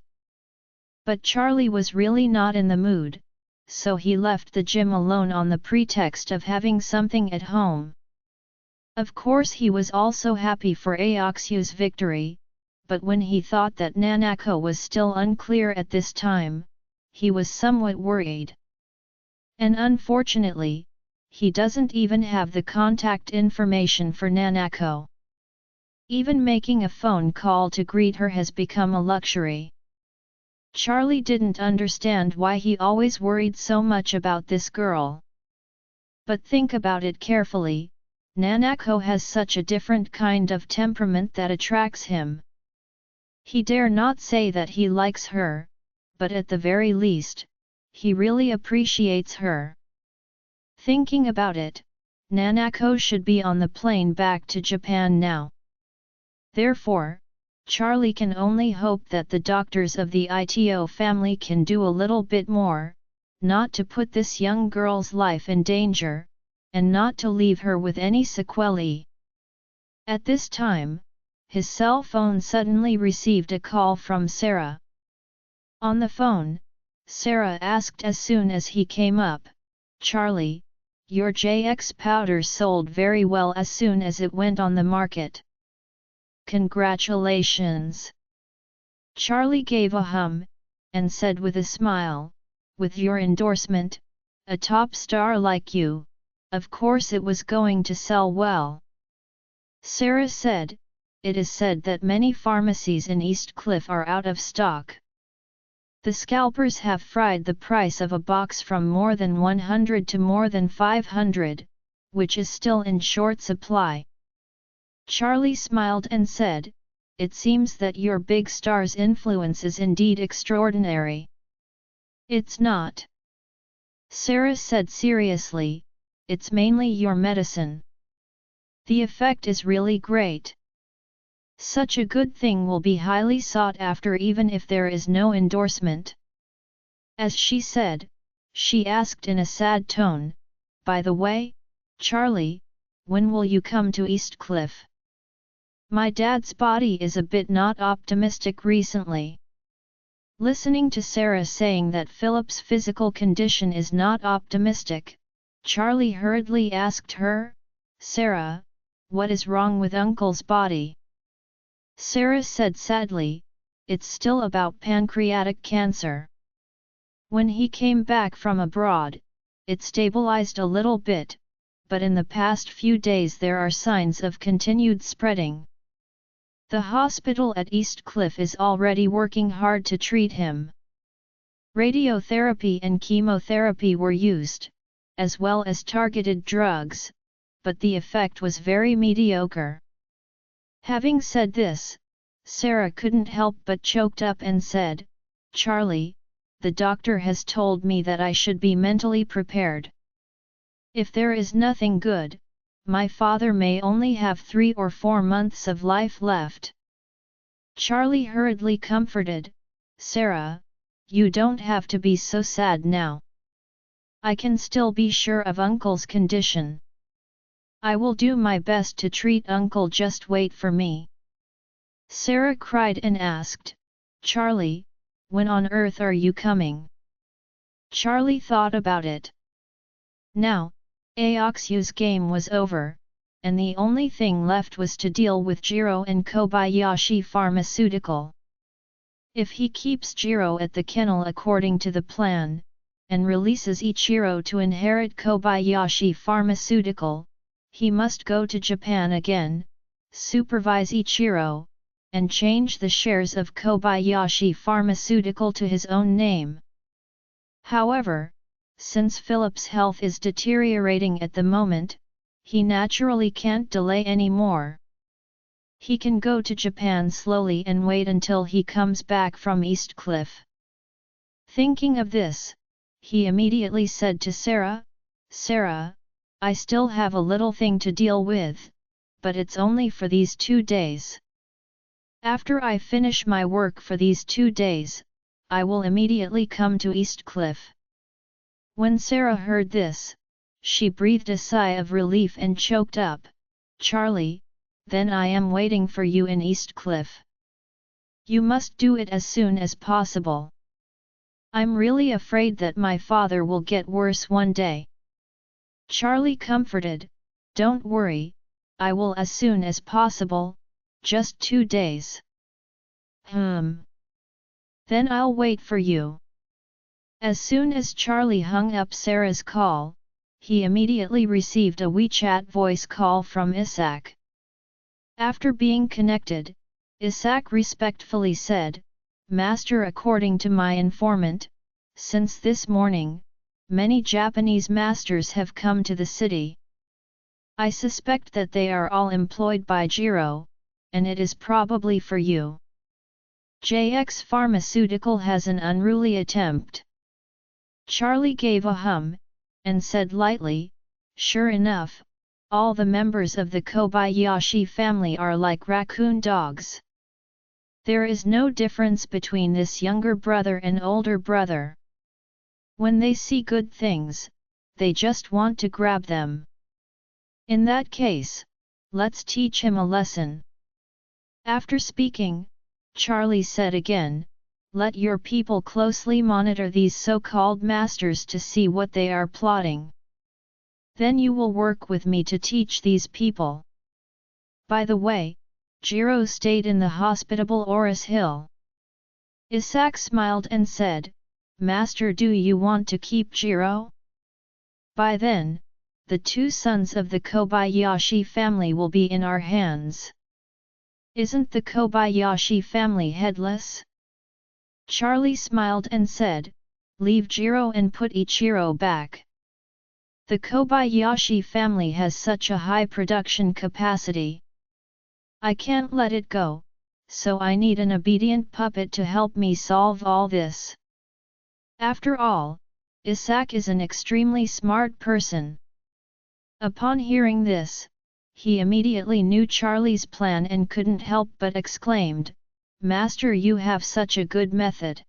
But Charlie was really not in the mood, so he left the gym alone on the pretext of having something at home. Of course he was also happy for Aoxu's victory, but when he thought that Nanako was still unclear at this time, he was somewhat worried. And unfortunately, he doesn't even have the contact information for Nanako. Even making a phone call to greet her has become a luxury. Charlie didn't understand why he always worried so much about this girl. But think about it carefully, Nanako has such a different kind of temperament that attracts him. He dare not say that he likes her, but at the very least, he really appreciates her. Thinking about it, Nanako should be on the plane back to Japan now. Therefore, Charlie can only hope that the doctors of the Ito family can do a little bit more, not to put this young girl's life in danger, and not to leave her with any sequelae. At this time, his cell phone suddenly received a call from Sarah. On the phone, Sarah asked as soon as he came up, "Charlie, your JX powder sold very well as soon as it went on the market. Congratulations." Charlie gave a hum, and said with a smile, "With your endorsement, a top star like you, of course it was going to sell well." Sarah said, "It is said that many pharmacies in East Cliff are out of stock. The scalpers have fried the price of a box from more than 100 to more than 500, which is still in short supply." Charlie smiled and said, "It seems that your big star's influence is indeed extraordinary." "It's not," Sarah said seriously, "it's mainly your medicine. The effect is really great. Such a good thing will be highly sought after even if there is no endorsement." As she said, she asked in a sad tone, "By the way, Charlie, when will you come to East Cliff? My dad's body is a bit not optimistic recently." Listening to Sarah saying that Philip's physical condition is not optimistic, Charlie hurriedly asked her, "Sarah, what is wrong with Uncle's body?" Sarah said sadly, "It's still about pancreatic cancer. When he came back from abroad, it stabilized a little bit, but in the past few days there are signs of continued spreading. The hospital at East Cliff is already working hard to treat him. Radiotherapy and chemotherapy were used, as well as targeted drugs, but the effect was very mediocre." Having said this, Sarah couldn't help but choked up and said, "Charlie, the doctor has told me that I should be mentally prepared. If there is nothing good, my father may only have 3 or 4 months of life left." Charlie hurriedly comforted, "Sarah, you don't have to be so sad now. I can still be sure of Uncle's condition. I will do my best to treat Uncle, just wait for me." Sarah cried and asked, "Charlie, when on earth are you coming?" Charlie thought about it. Now, Aoxu's game was over, and the only thing left was to deal with Jiro and Kobayashi Pharmaceutical. If he keeps Jiro at the kennel according to the plan, and releases Ichiro to inherit Kobayashi Pharmaceutical, he must go to Japan again, supervise Ichiro, and change the shares of Kobayashi Pharmaceutical to his own name. However, since Philip's health is deteriorating at the moment, he naturally can't delay any more. He can go to Japan slowly and wait until he comes back from East Cliff. Thinking of this, he immediately said to Sarah, "Sarah, I still have a little thing to deal with, but it's only for these 2 days. After I finish my work for these 2 days, I will immediately come to East Cliff." When Sarah heard this, she breathed a sigh of relief and choked up, "Charlie, then I am waiting for you in East Cliff. You must do it as soon as possible. I'm really afraid that my father will get worse one day." Charlie comforted, "Don't worry, I will as soon as possible, just 2 days. Then I'll wait for you." As soon as Charlie hung up Sarah's call, he immediately received a WeChat voice call from Isaac. After being connected, Isaac respectfully said, "Master, according to my informant, since this morning, many Japanese masters have come to the city. I suspect that they are all employed by Jiro, and it is probably for you. JX Pharmaceutical has an unruly attempt." Charlie gave a hum, and said lightly, "Sure enough, all the members of the Kobayashi family are like raccoon dogs. There is no difference between this younger brother and older brother. When they see good things, they just want to grab them. In that case, let's teach him a lesson." After speaking, Charlie said again, "Let your people closely monitor these so-called masters to see what they are plotting. Then you will work with me to teach these people. By the way, Jiro stayed in the hospitable Oris Hill." Isaac smiled and said, "Master, do you want to keep Jiro? By then, the 2 sons of the Kobayashi family will be in our hands. Isn't the Kobayashi family headless?" Charlie smiled and said, "Leave Jiro and put Ichiro back. The Kobayashi family has such a high production capacity. I can't let it go, so I need an obedient puppet to help me solve all this." After all, Isaac is an extremely smart person. Upon hearing this, he immediately knew Charlie's plan and couldn't help but exclaimed, "Master, you have such a good method."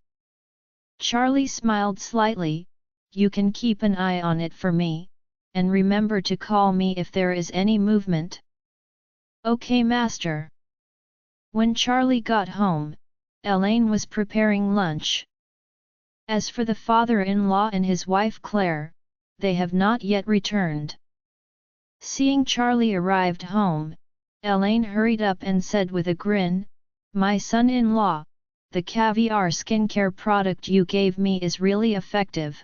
Charlie smiled slightly, "You can keep an eye on it for me, and remember to call me if there is any movement." "Okay, Master." When Charlie got home, Elaine was preparing lunch. As for the father-in-law and his wife Claire, they have not yet returned. Seeing Charlie arrived home, Elaine hurried up and said with a grin, My son-in-law, the caviar skincare product you gave me is really effective.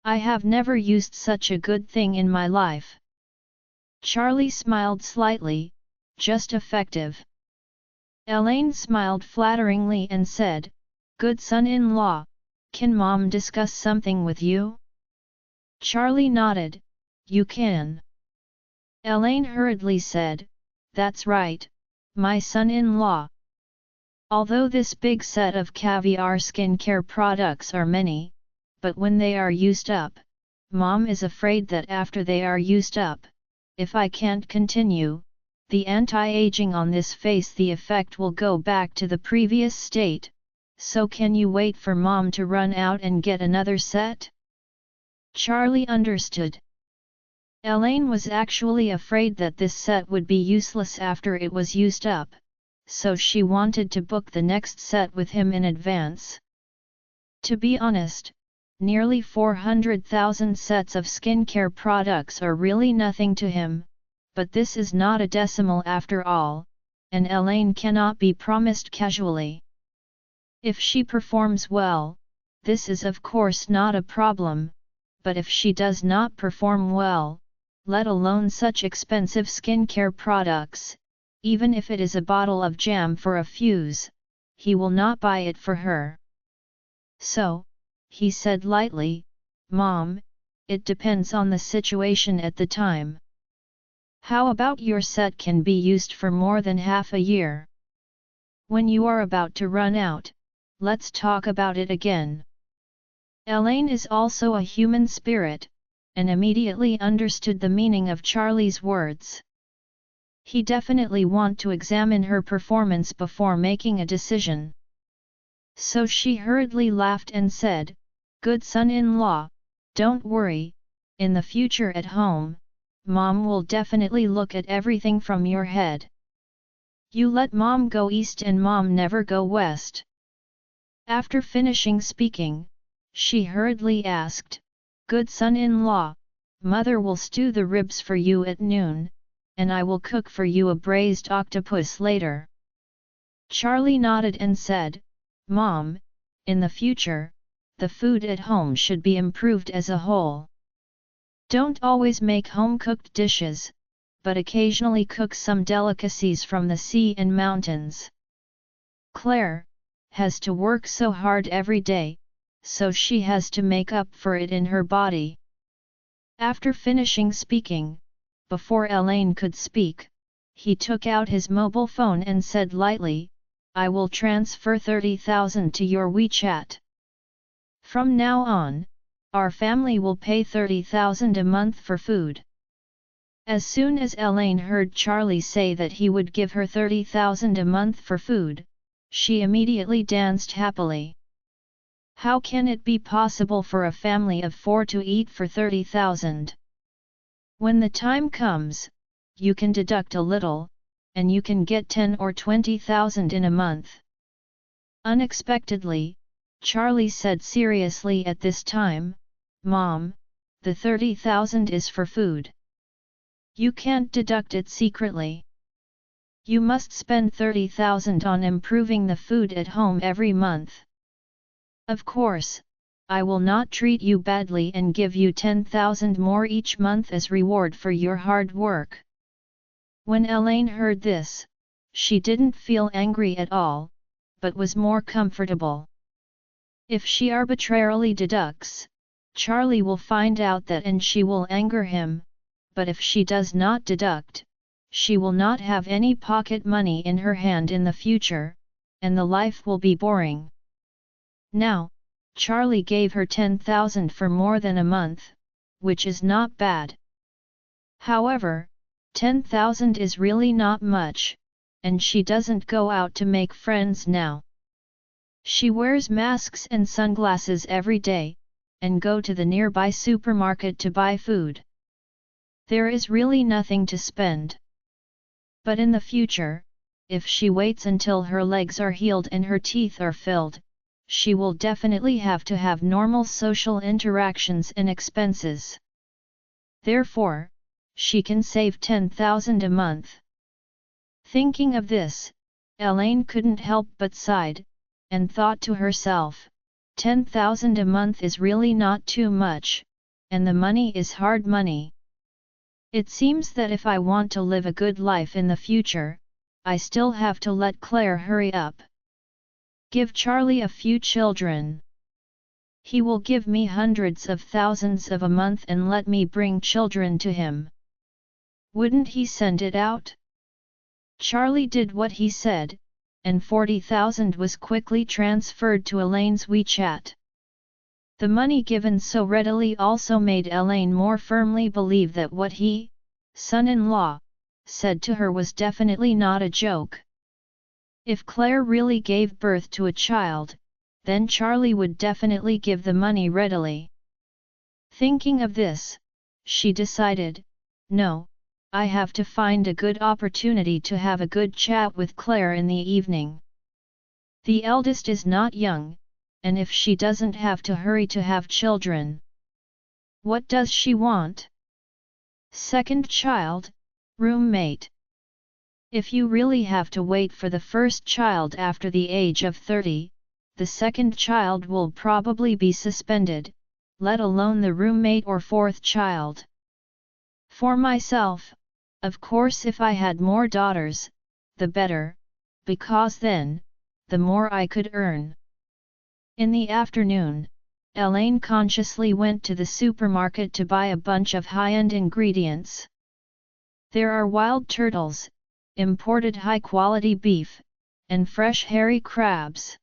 I have never used such a good thing in my life. Charlie smiled slightly, just effective. Elaine smiled flatteringly and said, Good son-in-law, can Mom discuss something with you? Charlie nodded, You can. Elaine hurriedly said, That's right, my son-in-law. Although this big set of caviar skincare products are many, but when they are used up, Mom is afraid that after they are used up, if I can't continue, the anti-aging on this face the effect will go back to the previous state, so can you wait for Mom to run out and get another set? Charlie understood. Elaine was actually afraid that this set would be useless after it was used up, so she wanted to book the next set with him in advance. To be honest, nearly 400,000 sets of skincare products are really nothing to him, but this is not a decimal after all, and Elaine cannot be promised casually. If she performs well, this is of course not a problem, but if she does not perform well, let alone such expensive skincare products, even if it is a bottle of jam for a fuse, he will not buy it for her. So, he said lightly, Mom, it depends on the situation at the time. How about your set can be used for more than half a year? When you are about to run out, let's talk about it again. Elaine is also a human spirit, and immediately understood the meaning of Charlie's words. He definitely want to examine her performance before making a decision. So she hurriedly laughed and said, Good son-in-law, don't worry, in the future at home, Mom will definitely look at everything from your head. You let Mom go east and Mom never go west. After finishing speaking, she hurriedly asked, Good son-in-law, Mother will stew the ribs for you at noon, and I will cook for you a braised octopus later. Charlie nodded and said, Mom, in the future, the food at home should be improved as a whole. Don't always make home-cooked dishes, but occasionally cook some delicacies from the sea and mountains. Claire has to work so hard every day, so she has to make up for it in her body. After finishing speaking, before Elaine could speak, he took out his mobile phone and said lightly, I will transfer 30,000 to your WeChat. From now on, our family will pay 30,000 a month for food. As soon as Elaine heard Charlie say that he would give her 30,000 a month for food, she immediately danced happily. How can it be possible for a family of 4 to eat for 30,000? When the time comes, you can deduct a little, and you can get 10 or 20,000 in a month. Unexpectedly, Charlie said seriously at this time, Mom, the 30,000 is for food. You can't deduct it secretly. You must spend 30,000 on improving the food at home every month. Of course, I will not treat you badly and give you 10,000 more each month as reward for your hard work. When Elaine heard this, she didn't feel angry at all, but was more comfortable. If she arbitrarily deducts, Charlie will find out that and she will anger him, but if she does not deduct, she will not have any pocket money in her hand in the future, and the life will be boring. Now, Charlie gave her 10,000 for more than a month, which is not bad. However, 10,000 is really not much, and she doesn't go out to make friends now. She wears masks and sunglasses every day, and go to the nearby supermarket to buy food. There is really nothing to spend. But in the future, if she waits until her legs are healed and her teeth are filled, she will definitely have to have normal social interactions and expenses. Therefore, she can save 10,000 a month. Thinking of this, Elaine couldn't help but sighed, and thought to herself, 10,000 a month is really not too much, and the money is hard money. It seems that if I want to live a good life in the future, I still have to let Claire hurry up. Give Charlie a few children. He will give me hundreds of thousands of a month and let me bring children to him. Wouldn't he send it out? Charlie did what he said, and 40,000 was quickly transferred to Elaine's WeChat. The money given so readily also made Elaine more firmly believe that what he, son-in-law, said to her was definitely not a joke. If Claire really gave birth to a child, then Charlie would definitely give the money readily. Thinking of this, she decided, no, I have to find a good opportunity to have a good chat with Claire in the evening. The eldest is not young, and if she doesn't have to hurry to have children, what does she want? Second child, roommate. If you really have to wait for the first child after the age of 30, the second child will probably be suspended, let alone the roommate or fourth child. For myself, of course, if I had more daughters, the better, because then, the more I could earn. In the afternoon, Elaine consciously went to the supermarket to buy a bunch of high-end ingredients. There are wild turtles, imported high-quality beef, and fresh hairy crabs.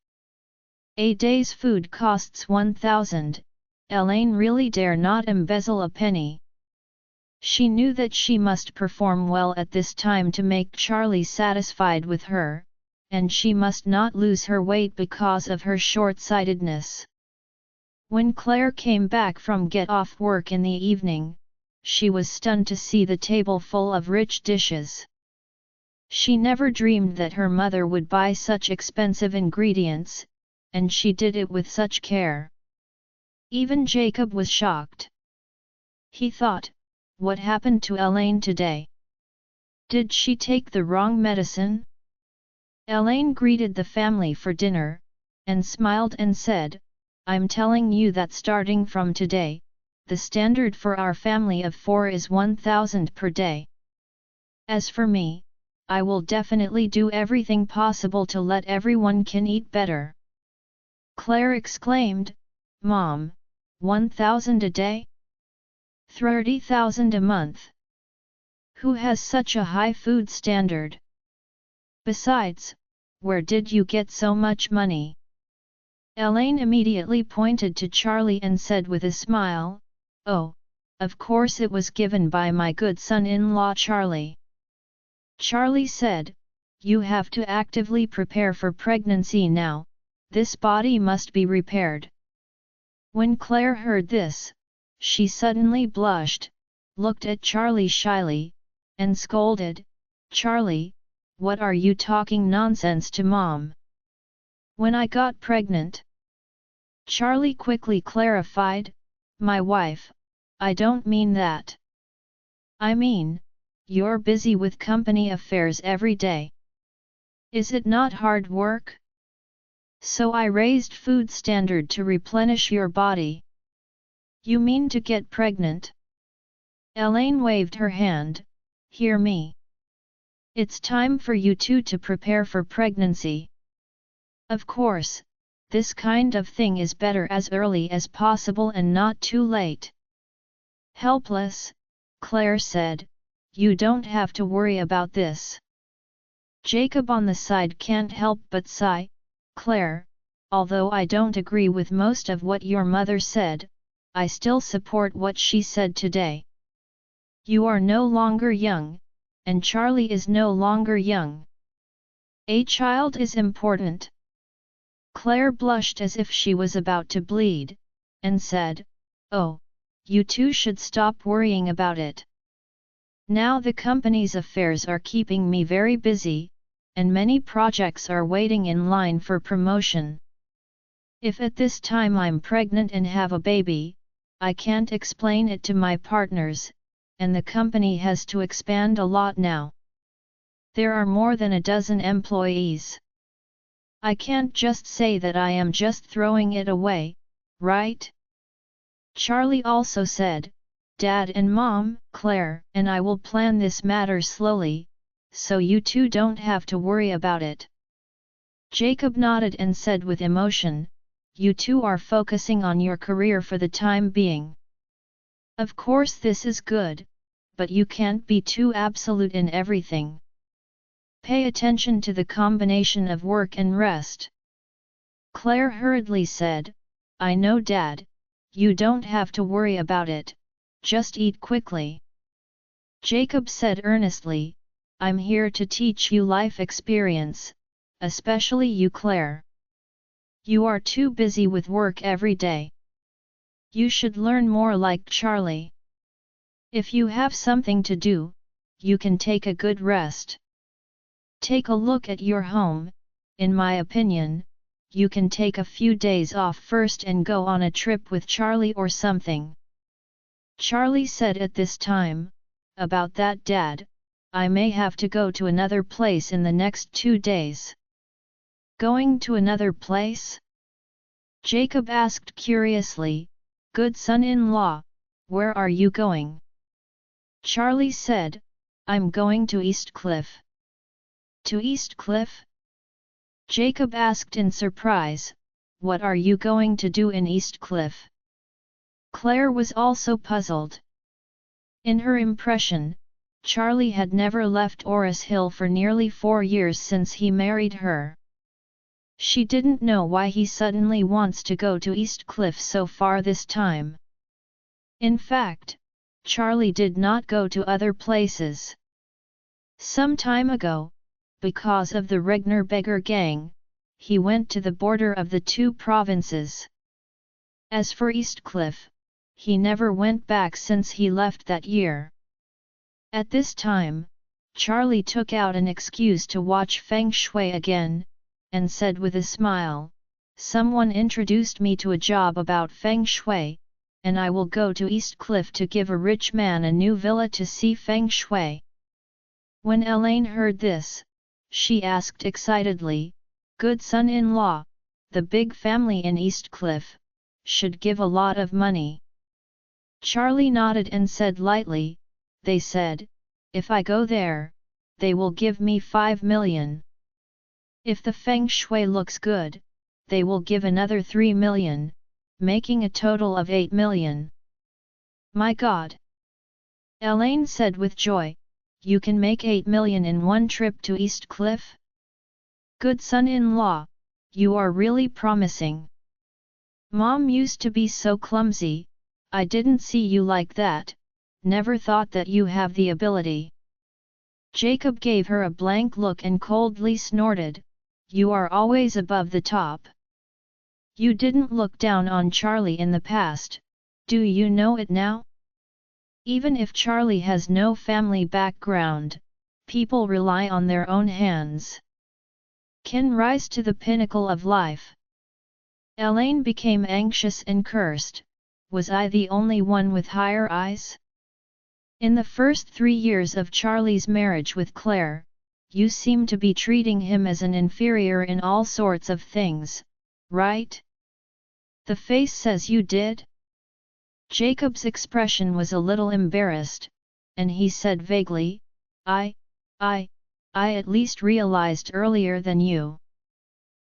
A day's food costs 1,000, Elaine really dare not embezzle a penny. She knew that she must perform well at this time to make Charlie satisfied with her, and she must not lose her weight because of her short-sightedness. When Claire came back from get-off work in the evening, she was stunned to see the table full of rich dishes. She never dreamed that her mother would buy such expensive ingredients, and she did it with such care. Even Jacob was shocked. He thought, what happened to Elaine today? Did she take the wrong medicine? Elaine greeted the family for dinner, and smiled and said, I'm telling you that starting from today, the standard for our family of 4 is 1,000 per day. As for me, I will definitely do everything possible to let everyone can eat better. Claire exclaimed, Mom, 1,000 a day? 30,000 a month. Who has such a high food standard? Besides, where did you get so much money? Elaine immediately pointed to Charlie and said with a smile, Oh, of course it was given by my good son-in-law Charlie. Charlie said, You have to actively prepare for pregnancy now, this body must be repaired. When Claire heard this, she suddenly blushed, looked at Charlie shyly, and scolded, Charlie, what are you talking nonsense to Mom? When I got pregnant? Charlie quickly clarified, My wife, I don't mean that. I mean, you're busy with company affairs every day. Is it not hard work? So I raised food standard to replenish your body. You mean to get pregnant? Elaine waved her hand, Hear me. It's time for you two to prepare for pregnancy. Of course, this kind of thing is better as early as possible and not too late. Helpless, Claire said, You don't have to worry about this. Jacob on the side can't help but sigh, Claire, although I don't agree with most of what your mother said, I still support what she said today. You are no longer young, and Charlie is no longer young. A child is important. Claire blushed as if she was about to bleed, and said, Oh, you two should stop worrying about it. Now the company's affairs are keeping me very busy, and many projects are waiting in line for promotion. If at this time I'm pregnant and have a baby, I can't explain it to my partners, and the company has to expand a lot now. There are more than a dozen employees. I can't just say that I am just throwing it away, right? Charlie also said, Dad and Mom, Claire and I will plan this matter slowly, so you two don't have to worry about it. Jacob nodded and said with emotion, You two are focusing on your career for the time being. Of course this is good, but you can't be too absolute in everything. Pay attention to the combination of work and rest. Claire hurriedly said, I know Dad, you don't have to worry about it, just eat quickly. Jacob said earnestly, I'm here to teach you life experience, especially you Claire. You are too busy with work every day. You should learn more like Charlie. If you have something to do, you can take a good rest. Take a look at your home, in my opinion, you can take a few days off first and go on a trip with Charlie or something. Charlie said at this time, About that Dad, I may have to go to another place in the next 2 days. Going to another place? Jacob asked curiously, Good son-in-law, where are you going? Charlie said, I'm going to Eastcliff. To Eastcliff? Jacob asked in surprise, What are you going to do in Eastcliff? Claire was also puzzled. In her impression, Charlie had never left Oris Hill for nearly 4 years since he married her. She didn't know why he suddenly wants to go to Eastcliff so far this time. In fact, Charlie did not go to other places. Some time ago, because of the Regner beggar gang, he went to the border of the 2 provinces. As for Eastcliff, he never went back since he left that year. At this time, Charlie took out an excuse to watch Feng Shui again, and said with a smile, Someone introduced me to a job about Feng Shui, and I will go to Eastcliff to give a rich man a new villa to see Feng Shui. When Elaine heard this, she asked excitedly, Good son-in-law, the big family in Eastcliff, should give a lot of money. Charlie nodded and said lightly, They said, if I go there, they will give me 5 million. If the Feng Shui looks good, they will give another 3 million, making a total of 8 million. My God! Elaine said with joy, You can make 8 million in one trip to Eastcliff? Good son-in-law, you are really promising. Mom used to be so clumsy, I didn't see you like that, never thought that you have the ability. Jacob gave her a blank look and coldly snorted, You are always above the top. You didn't look down on Charlie in the past, do you know it now? Even if Charlie has no family background, people rely on their own hands. Can rise to the pinnacle of life. Elaine became anxious and cursed, Was I the only one with higher eyes? In the first 3 years of Charlie's marriage with Claire, you seem to be treating him as an inferior in all sorts of things, right? The face says you did? Jacob's expression was a little embarrassed, and he said vaguely, I at least realized earlier than you.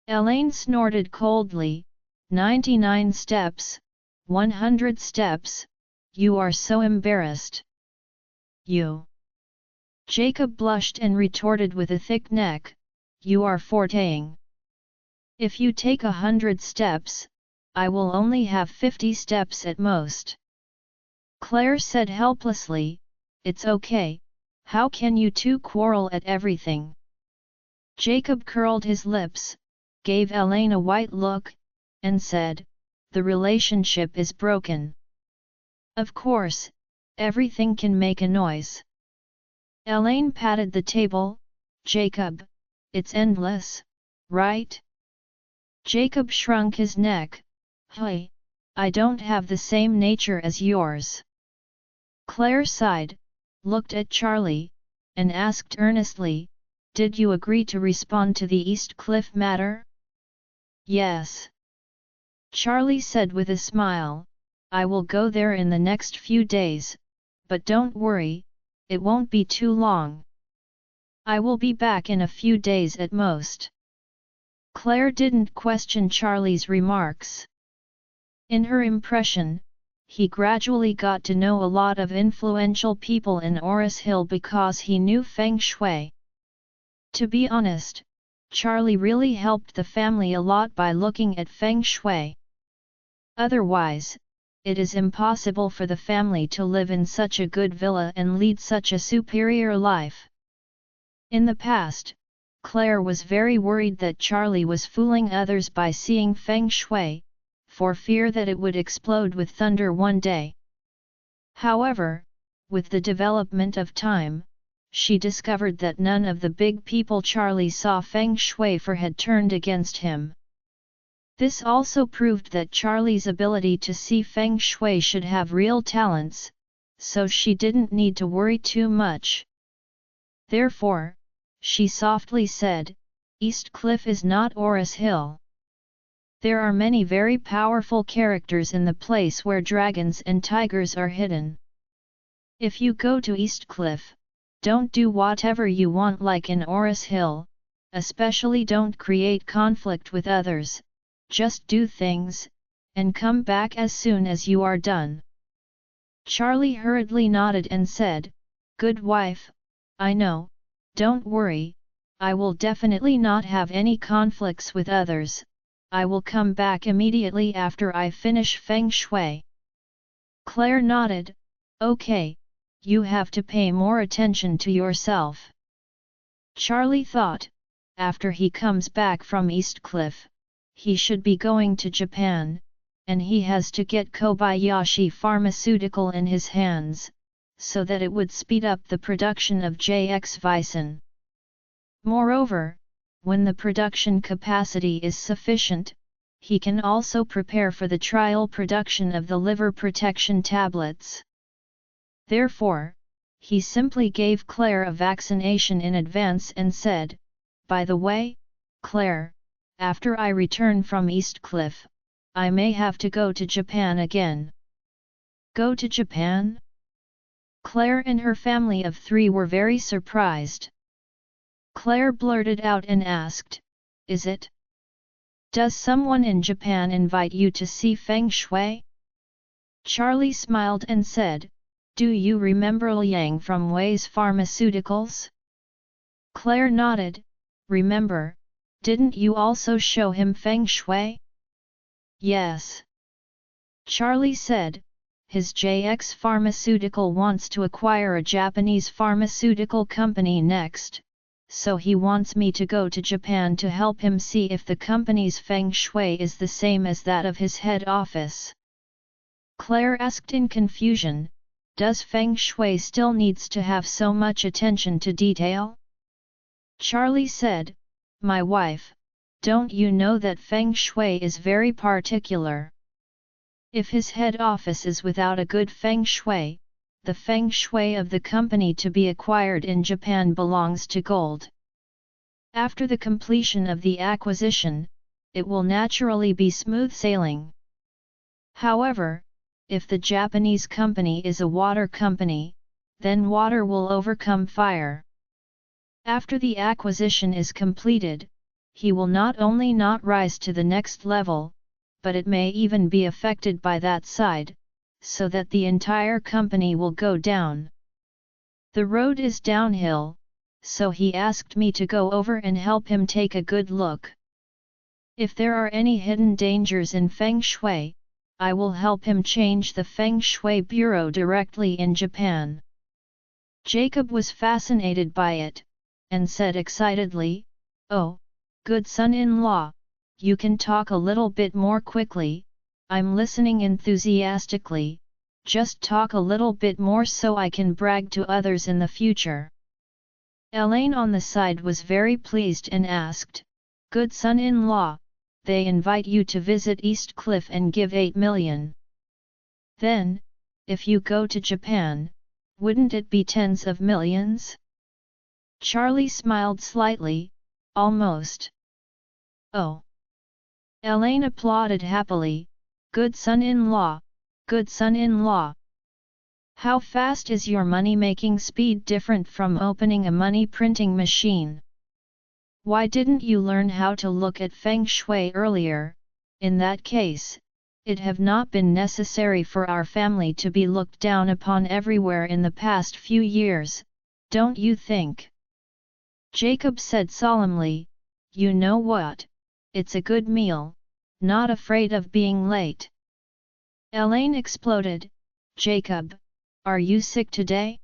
Elaine snorted coldly, 99 steps, 100 steps, you are so embarrassed. You. Jacob blushed and retorted with a thick neck, You are forteing. If you take 100 steps, I will only have 50 steps at most. Claire said helplessly, It's okay, how can you two quarrel at everything? Jacob curled his lips, gave Elaine a white look, and said, The relationship is broken. Of course, everything can make a noise. Elaine patted the table, Jacob, it's endless, right? Jacob shrunk his neck, Hey, I don't have the same nature as yours. Claire sighed, looked at Charlie, and asked earnestly, Did you agree to respond to the East Cliff matter? Yes. Charlie said with a smile, I will go there in the next few days, but don't worry, it won't be too long. I will be back in a few days at most. Claire didn't question Charlie's remarks. In her impression, he gradually got to know a lot of influential people in Oris Hill because he knew Feng Shui. To be honest, Charlie really helped the family a lot by looking at Feng Shui. Otherwise, it is impossible for the family to live in such a good villa and lead such a superior life. In the past, Claire was very worried that Charlie was fooling others by seeing Feng Shui, for fear that it would explode with thunder one day. However, with the development of time, she discovered that none of the big people Charlie saw Feng Shui for had turned against him. This also proved that Charlie's ability to see Feng Shui should have real talents, so she didn't need to worry too much. Therefore, she softly said, East Cliff is not Oris Hill. There are many very powerful characters in the place where dragons and tigers are hidden. If you go to East Cliff, don't do whatever you want like in Oris Hill, especially don't create conflict with others, just do things, and come back as soon as you are done. Charlie hurriedly nodded and said, Good wife, I know, don't worry, I will definitely not have any conflicts with others. I will come back immediately after I finish Feng Shui. Claire nodded, Okay, you have to pay more attention to yourself. Charlie thought, after he comes back from East Cliff, he should be going to Japan, and he has to get Kobayashi Pharmaceutical in his hands, so that it would speed up the production of JX Vicin. Moreover, when the production capacity is sufficient, he can also prepare for the trial production of the liver protection tablets. Therefore, he simply gave Claire a vaccination in advance and said, By the way, Claire, after I return from East Cliff, I may have to go to Japan again. Go to Japan? Claire and her family of 3 were very surprised. Claire blurted out and asked, Is it? Does someone in Japan invite you to see Feng Shui? Charlie smiled and said, Do you remember Liang from Wei's Pharmaceuticals? Claire nodded, Remember, didn't you also show him Feng Shui? Yes. Charlie said, His JX Pharmaceutical wants to acquire a Japanese pharmaceutical company next, so he wants me to go to Japan to help him see if the company's Feng Shui is the same as that of his head office. Claire asked in confusion, Does Feng Shui still needs to have so much attention to detail? Charlie said, My wife, don't you know that Feng Shui is very particular? If his head office is without a good Feng Shui, the Feng Shui of the company to be acquired in Japan belongs to gold. After the completion of the acquisition, it will naturally be smooth sailing. However, if the Japanese company is a water company, then water will overcome fire. After the acquisition is completed, he will not only not rise to the next level, but it may even be affected by that side, so that the entire company will go down. The road is downhill, so he asked me to go over and help him take a good look. If there are any hidden dangers in Feng Shui, I will help him change the Feng Shui Bureau directly in Japan. Jacob was fascinated by it, and said excitedly, Oh, good son-in-law, you can talk a little bit more quickly, I'm listening enthusiastically, just talk a little bit more so I can brag to others in the future. Elaine on the side was very pleased and asked, Good son-in-law, they invite you to visit East Cliff and give 8 million. Then, if you go to Japan, wouldn't it be tens of millions? Charlie smiled slightly, almost. Oh. Elaine applauded happily, good son-in-law, good son-in-law. How fast is your money-making speed different from opening a money-printing machine? Why didn't you learn how to look at feng shui earlier? In that case, it have not been necessary for our family to be looked down upon everywhere in the past few years, don't you think? Jacob said solemnly, you know what, it's a good meal, not afraid of being late. Elaine exploded, Jacob, are you sick today?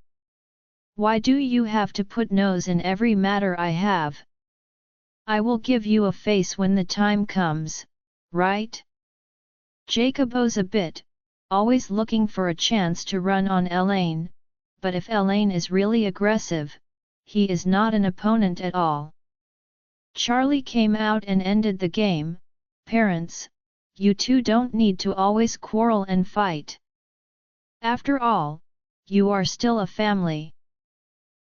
Why do you have to put nose in every matter I have? I will give you a face when the time comes, right? Jacob owes a bit, always looking for a chance to run on Elaine, but if Elaine is really aggressive, he is not an opponent at all. Charlie came out and ended the game. Parents, you two don't need to always quarrel and fight. After all, you are still a family.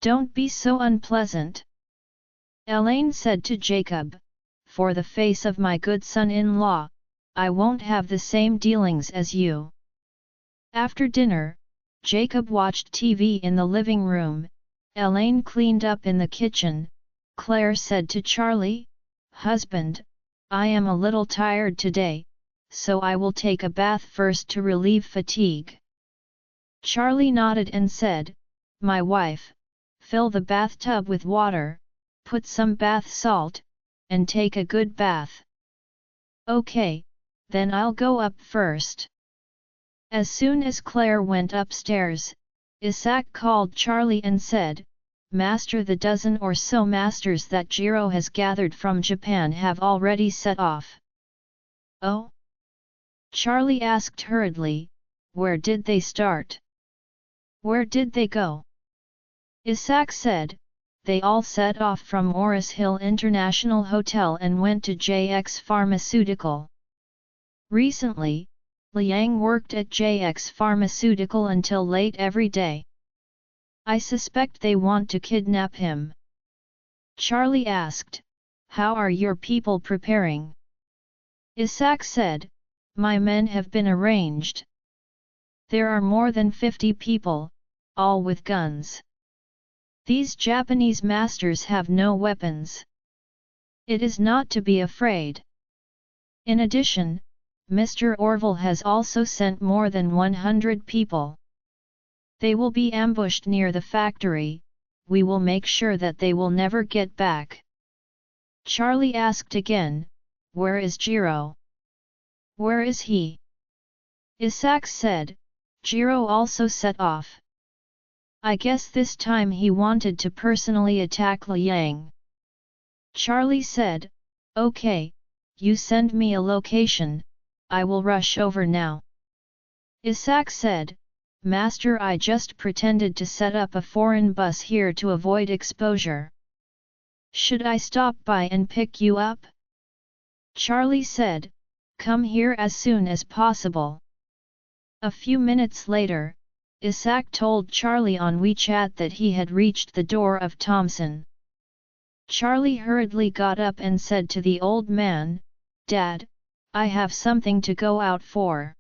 Don't be so unpleasant. Elaine said to Jacob, for the face of my good son-in-law, I won't have the same dealings as you. After dinner, Jacob watched TV in the living room, Elaine cleaned up in the kitchen. Claire said to Charlie, husband, I am a little tired today, so I will take a bath first to relieve fatigue. Charlie nodded and said, my wife, fill the bathtub with water, put some bath salt, and take a good bath. Okay, then I'll go up first. As soon as Claire went upstairs, Isaac called Charlie and said, Master, the dozen or so masters that Jiro has gathered from Japan have already set off. Oh? Charlie asked hurriedly, where did they start? Where did they go? Isaac said, they all set off from Oris Hill International Hotel and went to JX Pharmaceutical. Recently, Liang worked at JX Pharmaceutical until late every day. I suspect they want to kidnap him. Charlie asked, how are your people preparing? Isaac said, my men have been arranged. There are more than 50 people, all with guns. These Japanese masters have no weapons. It is not to be afraid. In addition, Mr. Orville has also sent more than 100 people. They will be ambushed near the factory, we will make sure that they will never get back. Charlie asked again, where is Jiro? Where is he? Isaac said, Jiro also set off. I guess this time he wanted to personally attack Liang. Charlie said, okay, you send me a location, I will rush over now. Isaac said, Master, I just pretended to set up a foreign bus here to avoid exposure. Should I stop by and pick you up? Charlie said, come here as soon as possible. A few minutes later, Isaac told Charlie on WeChat that he had reached the door of Thompson. Charlie hurriedly got up and said to the old man, Dad, I have something to go out for.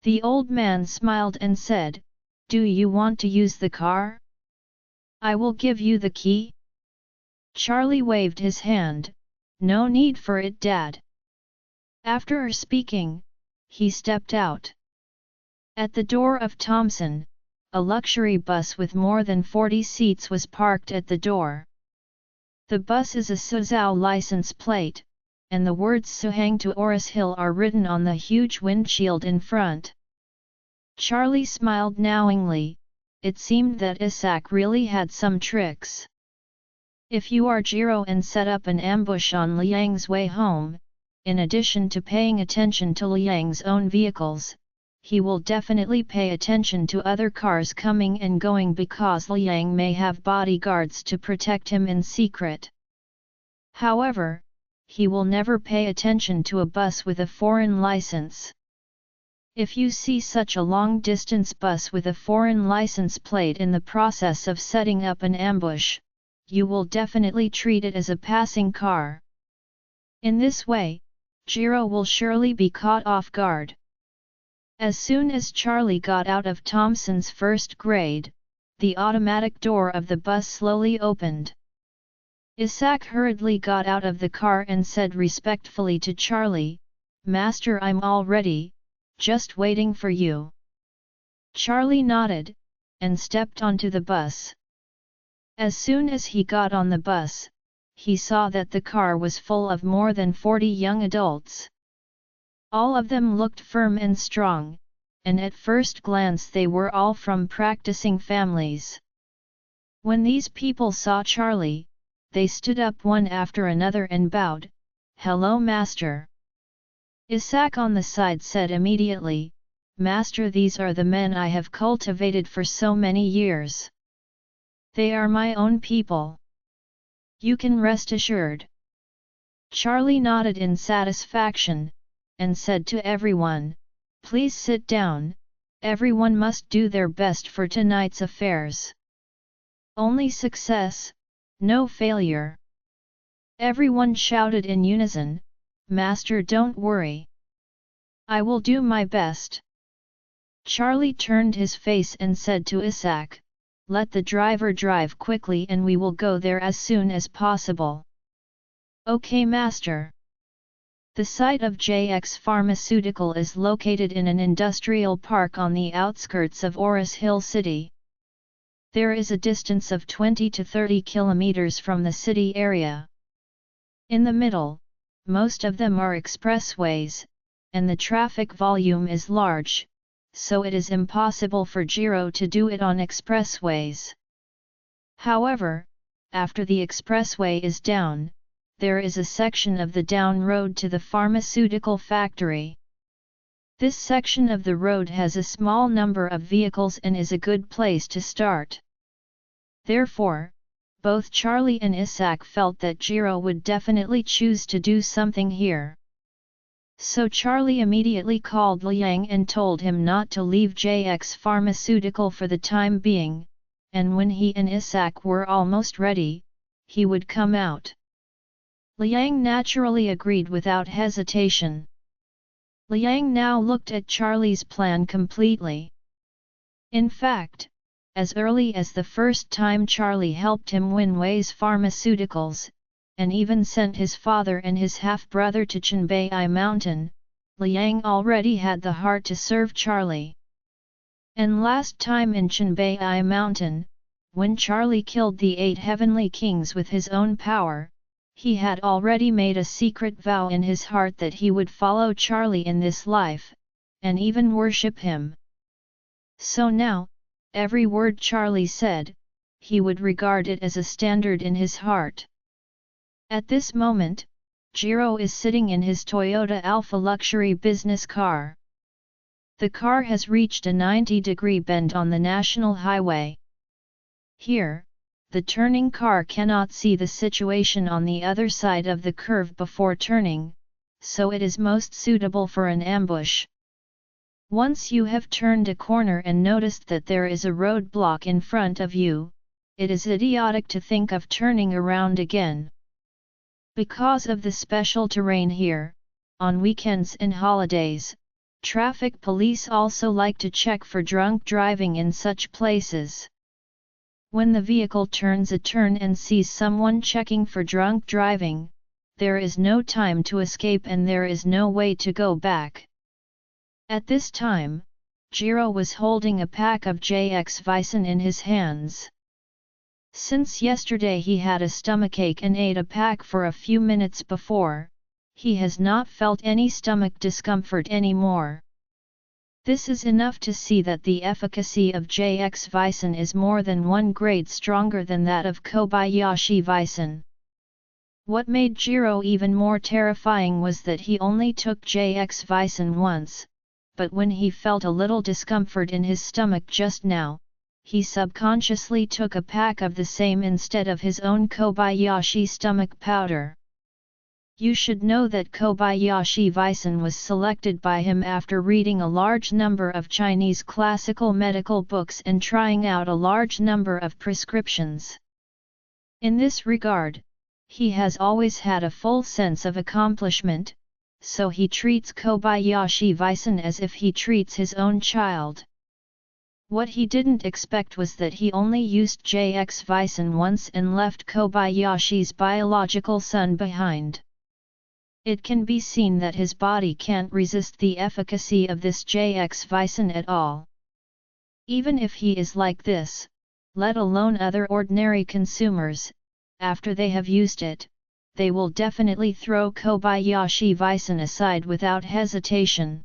The old man smiled and said, do you want to use the car? I will give you the key. Charlie waved his hand, no need for it, Dad. After speaking, he stepped out. At the door of Thompson, a luxury bus with more than 40 seats was parked at the door. The bus is a Suzhou license plate, and the words Suhang to Oris Hill are written on the huge windshield in front. Charlie smiled knowingly, it seemed that Isaac really had some tricks. If you are Jiro and set up an ambush on Liang's way home, in addition to paying attention to Liang's own vehicles, he will definitely pay attention to other cars coming and going because Liang may have bodyguards to protect him in secret. However, he will never pay attention to a bus with a foreign license. If you see such a long-distance bus with a foreign license plate in the process of setting up an ambush, you will definitely treat it as a passing car. In this way, Jiro will surely be caught off guard. As soon as Charlie got out of Thompson's first grade, the automatic door of the bus slowly opened. Isaac hurriedly got out of the car and said respectfully to Charlie, "Master, I'm all ready, just waiting for you." Charlie nodded, and stepped onto the bus. As soon as he got on the bus, he saw that the car was full of more than 40 young adults. All of them looked firm and strong, and at first glance they were all from practicing families. When these people saw Charlie, they stood up one after another and bowed, "Hello, Master." Isaac on the side said immediately, "Master, these are the men I have cultivated for so many years. They are my own people. You can rest assured." Charlie nodded in satisfaction, and said to everyone, "Please sit down, everyone must do their best for tonight's affairs. Only success, no failure." Everyone shouted in unison, "Master, don't worry. I will do my best." Charlie turned his face and said to Isaac, "Let the driver drive quickly and we will go there as soon as possible." "Okay, Master." The site of JX Pharmaceutical is located in an industrial park on the outskirts of Oris Hill City. There is a distance of 20 to 30 kilometers from the city area. In the middle, most of them are expressways, and the traffic volume is large, so it is impossible for Jiro to do it on expressways. However, after the expressway is down, there is a section of the down road to the pharmaceutical factory. This section of the road has a small number of vehicles and is a good place to start. Therefore, both Charlie and Isaac felt that Jiro would definitely choose to do something here. So Charlie immediately called Liang and told him not to leave JX Pharmaceutical for the time being, and when he and Isaac were almost ready, he would come out. Liang naturally agreed without hesitation. Liang now looked at Charlie's plan completely. In fact, as early as the first time Charlie helped him win Wei's Pharmaceuticals, and even sent his father and his half-brother to Chenbai Mountain, Liang already had the heart to serve Charlie. And last time in Chenbai Mountain, when Charlie killed the 8 heavenly kings with his own power, he had already made a secret vow in his heart that he would follow Charlie in this life, and even worship him. So now, every word Charlie said, he would regard it as a standard in his heart. At this moment, Jiro is sitting in his Toyota Alpha luxury business car. The car has reached a 90-degree bend on the national highway. Here, the turning car cannot see the situation on the other side of the curve before turning, so it is most suitable for an ambush. Once you have turned a corner and noticed that there is a roadblock in front of you, it is idiotic to think of turning around again. Because of the special terrain here, on weekends and holidays, traffic police also like to check for drunk driving in such places. When the vehicle turns a turn and sees someone checking for drunk driving, there is no time to escape and there is no way to go back. At this time, Jiro was holding a pack of JX Weizen in his hands. Since yesterday he had a stomachache and ate a pack for a few minutes before, he has not felt any stomach discomfort anymore. This is enough to see that the efficacy of JX Weizen is more than 1 grade stronger than that of Kobayashi Weizen. What made Jiro even more terrifying was that he only took JX Weizen once, but when he felt a little discomfort in his stomach just now, he subconsciously took a pack of the same instead of his own Kobayashi stomach powder. You should know that Kobayashi Weizen was selected by him after reading a large number of Chinese classical medical books and trying out a large number of prescriptions. In this regard, he has always had a full sense of accomplishment, so he treats Kobayashi Vison as if he treats his own child. What he didn't expect was that he only used JX Vison once and left Kobayashi's biological son behind. It can be seen that his body can't resist the efficacy of this JX Vison at all. Even if he is like this, let alone other ordinary consumers, after they have used it, they will definitely throw Kobayashi Vison aside without hesitation.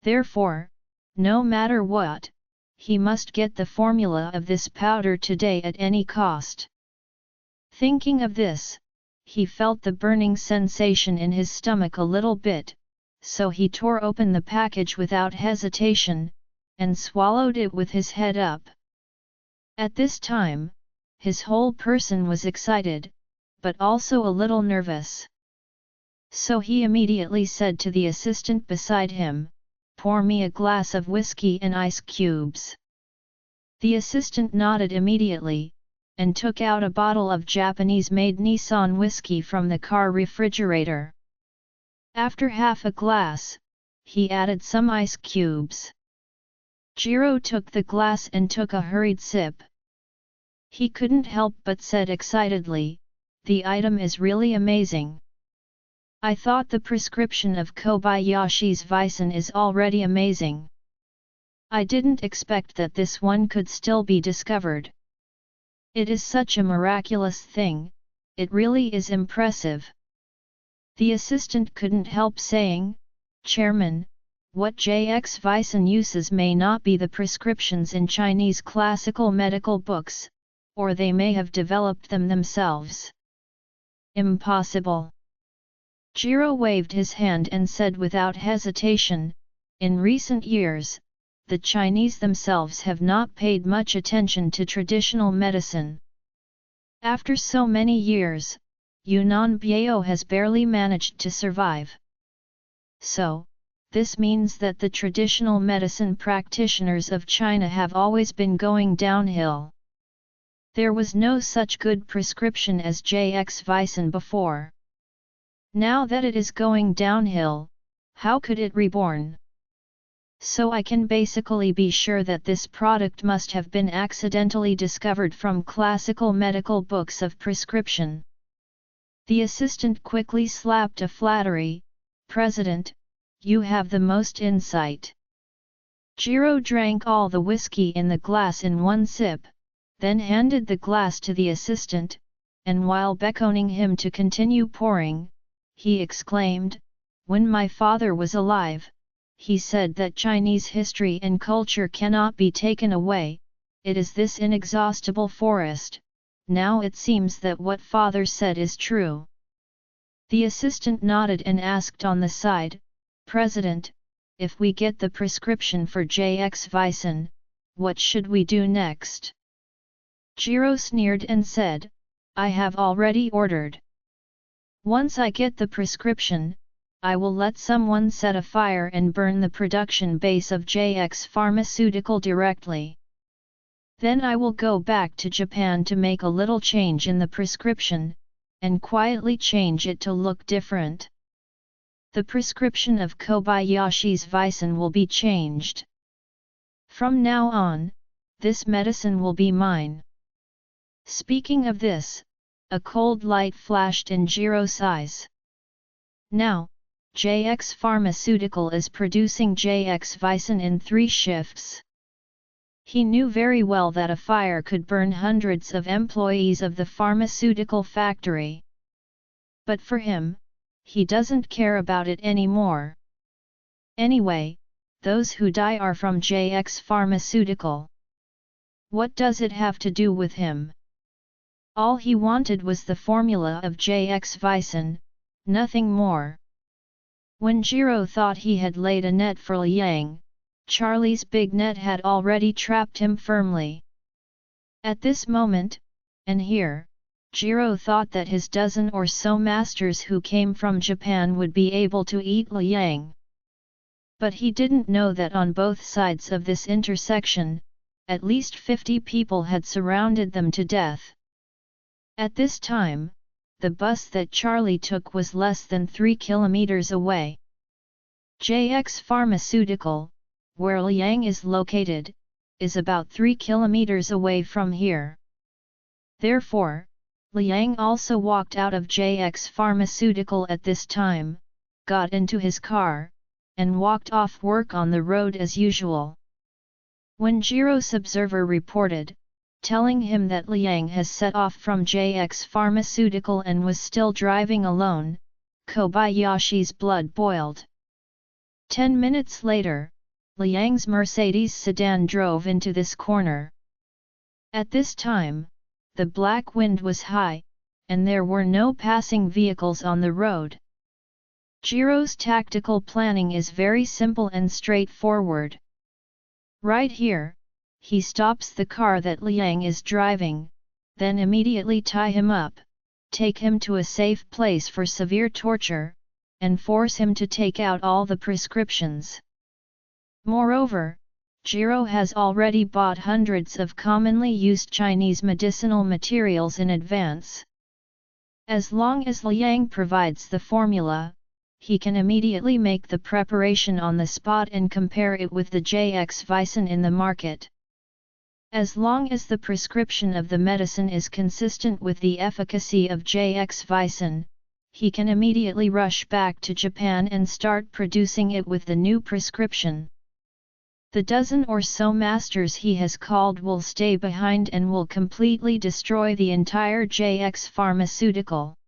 Therefore, no matter what, he must get the formula of this powder today at any cost. Thinking of this, he felt the burning sensation in his stomach a little bit, so he tore open the package without hesitation, and swallowed it with his head up. At this time, his whole person was excited, but also a little nervous. So he immediately said to the assistant beside him, "Pour me a glass of whiskey and ice cubes." The assistant nodded immediately, and took out a bottle of Japanese-made Nissan whiskey from the car refrigerator. After half a glass, he added some ice cubes. Jiro took the glass and took a hurried sip. He couldn't help but said excitedly, "The item is really amazing. I thought the prescription of Kobayashi's Vison is already amazing. I didn't expect that this one could still be discovered. It is such a miraculous thing, it really is impressive." The assistant couldn't help saying, "Chairman, what JX Vison uses may not be the prescriptions in Chinese classical medical books, or they may have developed them themselves." "Impossible." Jiro waved his hand and said without hesitation, "In recent years, the Chinese themselves have not paid much attention to traditional medicine. After so many years, Yunnan Biao has barely managed to survive. So, this means that the traditional medicine practitioners of China have always been going downhill. There was no such good prescription as JX Vison before. Now that it is going downhill, how could it reborn? So I can basically be sure that this product must have been accidentally discovered from classical medical books of prescription." The assistant quickly slapped a flattery, "President, you have the most insight." Jiro drank all the whiskey in the glass in one sip, then handed the glass to the assistant, and while beckoning him to continue pouring, he exclaimed, "When my father was alive, he said that Chinese history and culture cannot be taken away, it is this inexhaustible forest. Now it seems that what father said is true." The assistant nodded and asked on the side, "President, if we get the prescription for JX Vison, what should we do next?" Jiro sneered and said, "I have already ordered. Once I get the prescription, I will let someone set a fire and burn the production base of JX Pharmaceutical directly. Then I will go back to Japan to make a little change in the prescription, and quietly change it to look different. The prescription of Kobayashi's Vison will be changed. From now on, this medicine will be mine." Speaking of this, a cold light flashed in Jiro's eyes. Now, JX Pharmaceutical is producing JX Vison in 3 shifts. He knew very well that a fire could burn hundreds of employees of the pharmaceutical factory. But for him, he doesn't care about it anymore. Anyway, those who die are from JX Pharmaceutical. What does it have to do with him? All he wanted was the formula of JX Vison, nothing more. When Jiro thought he had laid a net for Liang, Charlie's big net had already trapped him firmly. At this moment, and here, Jiro thought that his dozen or so masters who came from Japan would be able to eat Liang. But he didn't know that on both sides of this intersection, at least 50 people had surrounded them to death. At this time, the bus that Charlie took was less than 3 kilometers away. JX Pharmaceutical, where Liang is located, is about 3 kilometers away from here. Therefore, Liang also walked out of JX Pharmaceutical at this time, got into his car, and walked off work on the road as usual. When Jiro's observer reported, telling him that Liang has set off from JX Pharmaceutical and was still driving alone, Kobayashi's blood boiled. 10 minutes later, Liang's Mercedes sedan drove into this corner. At this time, the black wind was high, and there were no passing vehicles on the road. Jiro's tactical planning is very simple and straightforward. Right here, he stops the car that Liang is driving, then immediately tie him up, take him to a safe place for severe torture, and force him to take out all the prescriptions. Moreover, Jiro has already bought hundreds of commonly used Chinese medicinal materials in advance. As long as Liang provides the formula, he can immediately make the preparation on the spot and compare it with the JX Vicin in the market. As long as the prescription of the medicine is consistent with the efficacy of JX Vicin, he can immediately rush back to Japan and start producing it with the new prescription. The dozen or so masters he has called will stay behind and will completely destroy the entire JX Pharmaceutical.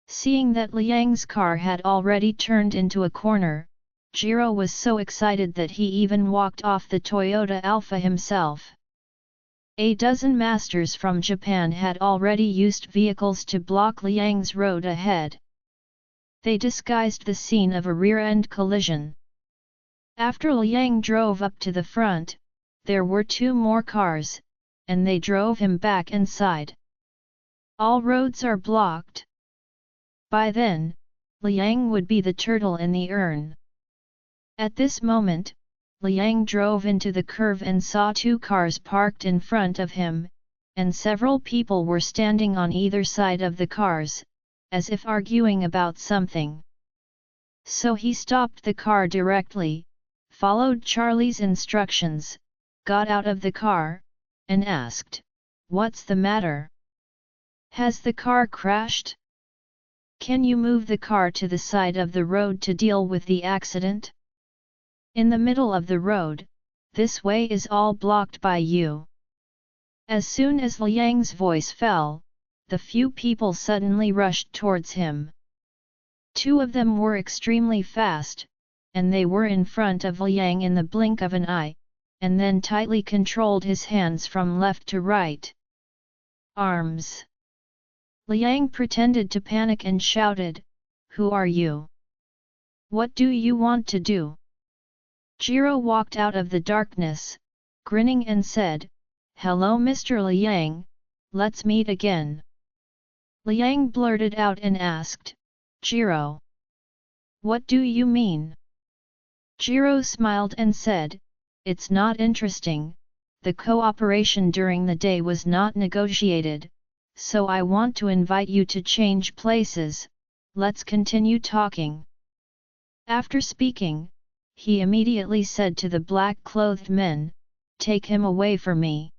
Seeing that Liang's car had already turned into a corner, Jiro was so excited that he even walked off the Toyota Alpha himself. A dozen masters from Japan had already used vehicles to block Liang's road ahead. They disguised the scene of a rear-end collision. After Liang drove up to the front, there were 2 more cars, and they drove him back inside. All roads are blocked. By then, Liang would be the turtle in the urn. At this moment, Liang drove into the curve and saw 2 cars parked in front of him, and several people were standing on either side of the cars, as if arguing about something. So he stopped the car directly, followed Charlie's instructions, got out of the car, and asked, "What's the matter? Has the car crashed? Can you move the car to the side of the road to deal with the accident? In the middle of the road, this way is all blocked by you." As soon as Liang's voice fell, the few people suddenly rushed towards him. 2 of them were extremely fast, and they were in front of Liang in the blink of an eye, and then tightly controlled his hands from left to right. "Arms!" Liang pretended to panic and shouted, "Who are you? What do you want to do?" Jiro walked out of the darkness, grinning and said, "Hello Mr. Liang, let's meet again." Liang blurted out and asked, "Jiro, what do you mean?" Jiro smiled and said, "It's not interesting, the cooperation during the day was not negotiated, so I want to invite you to change places, let's continue talking." After speaking, he immediately said to the black-clothed men, "Take him away for me."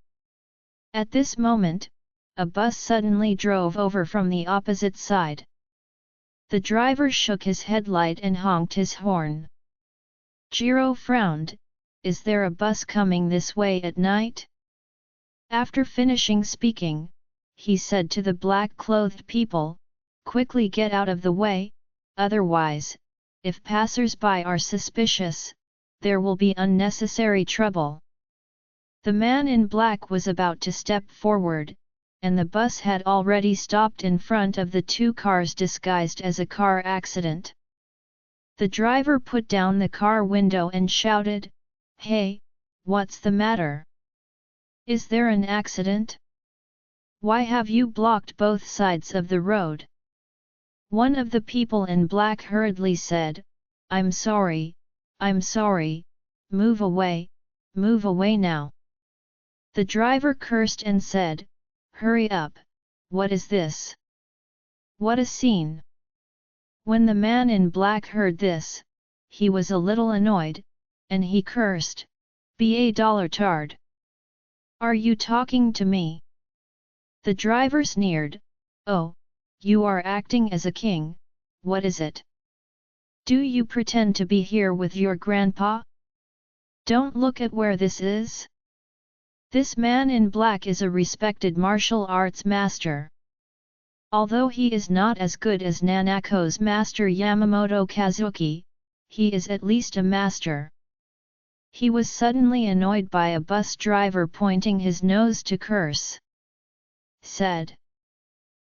At this moment, a bus suddenly drove over from the opposite side. The driver shook his headlight and honked his horn. Jiro frowned, "Is there a bus coming this way at night?" After finishing speaking, he said to the black-clothed people, "Quickly get out of the way, otherwise, if passers-by are suspicious, there will be unnecessary trouble." The man in black was about to step forward, and the bus had already stopped in front of the 2 cars disguised as a car accident. The driver put down the car window and shouted, "Hey, what's the matter? Is there an accident? Why have you blocked both sides of the road?" One of the people in black hurriedly said, I'm sorry, move away now." The driver cursed and said, "Hurry up, what is this? What a scene! When the man in black heard this, he was a little annoyed, and he cursed, $1 Are you talking to me? The driver sneered, oh, you are acting as a king, what is it? Do you pretend to be here with your grandpa? Don't look at where this is. This man in black is a respected martial arts master. Although he is not as good as Nanako's master Yamamoto Kazuki, he is at least a master. He was suddenly annoyed by a bus driver pointing his nose to curse. Said,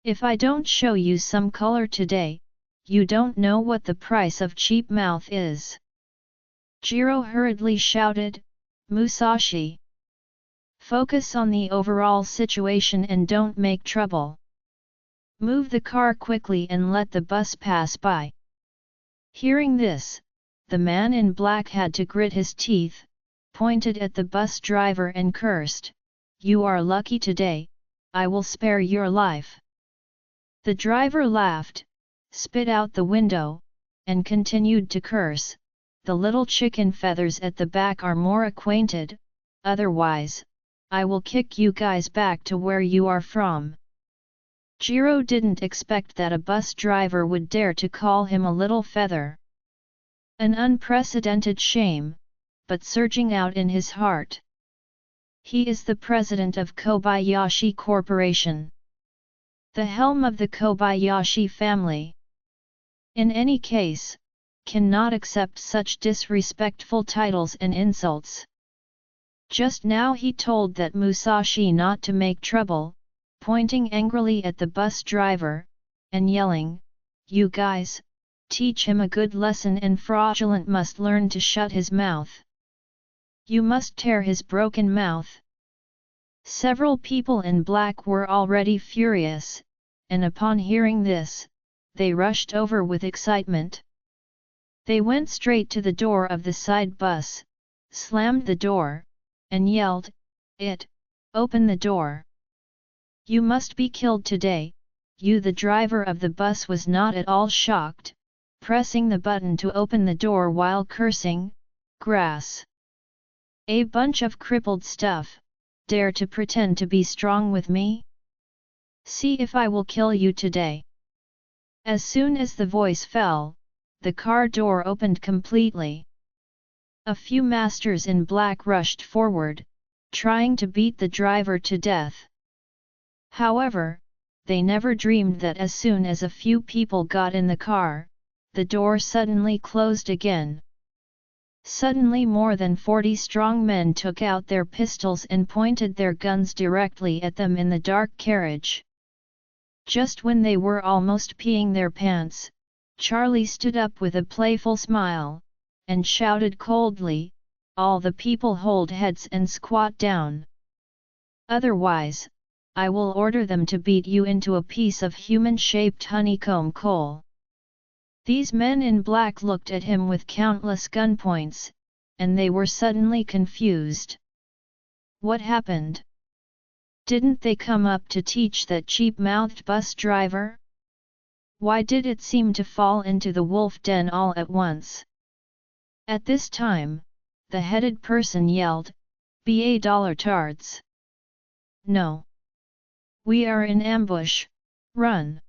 if I don't show you some color today, you don't know what the price of cheap mouth is. Jiro hurriedly shouted, Musashi. Focus on the overall situation and don't make trouble. Move the car quickly and let the bus pass by. Hearing this, the man in black had to grit his teeth, pointed at the bus driver and cursed, you are lucky today, I will spare your life. The driver laughed, spit out the window, and continued to curse, the little chicken feathers at the back are more acquainted, otherwise, I will kick you guys back to where you are from. Jiro didn't expect that a bus driver would dare to call him a little feather. An unprecedented shame, but surging out in his heart. He is the president of Kobayashi Corporation. The helm of the Kobayashi family. In any case, cannot accept such disrespectful titles and insults. Just now he told that Musashi not to make trouble, pointing angrily at the bus driver, and yelling, you guys, teach him a good lesson and fraudulent must learn to shut his mouth. You must tear his broken mouth. Several people in black were already furious, and upon hearing this, they rushed over with excitement. They went straight to the door of the side bus, slammed the door, and yelled, open the door. You must be killed today. The driver of the bus was not at all shocked, pressing the button to open the door while cursing, grass. A bunch of crippled stuff, dare to pretend to be strong with me? See if I will kill you today. As soon as the voice fell, the car door opened completely. A few masters in black rushed forward, trying to beat the driver to death. However, they never dreamed that as soon as a few people got in the car, the door suddenly closed again. Suddenly more than 40 strong men took out their pistols and pointed their guns directly at them in the dark carriage. Just when they were almost peeing their pants, Charlie stood up with a playful smile, and shouted coldly, all the people hold heads and squat down. Otherwise, I will order them to beat you into a piece of human-shaped honeycomb coal. These men in black looked at him with countless gunpoints, and they were suddenly confused. What happened? Didn't they come up to teach that cheap-mouthed bus driver? Why did it seem to fall into the wolf den all at once? At this time, the headed person yelled, $1 No. We are in ambush, run.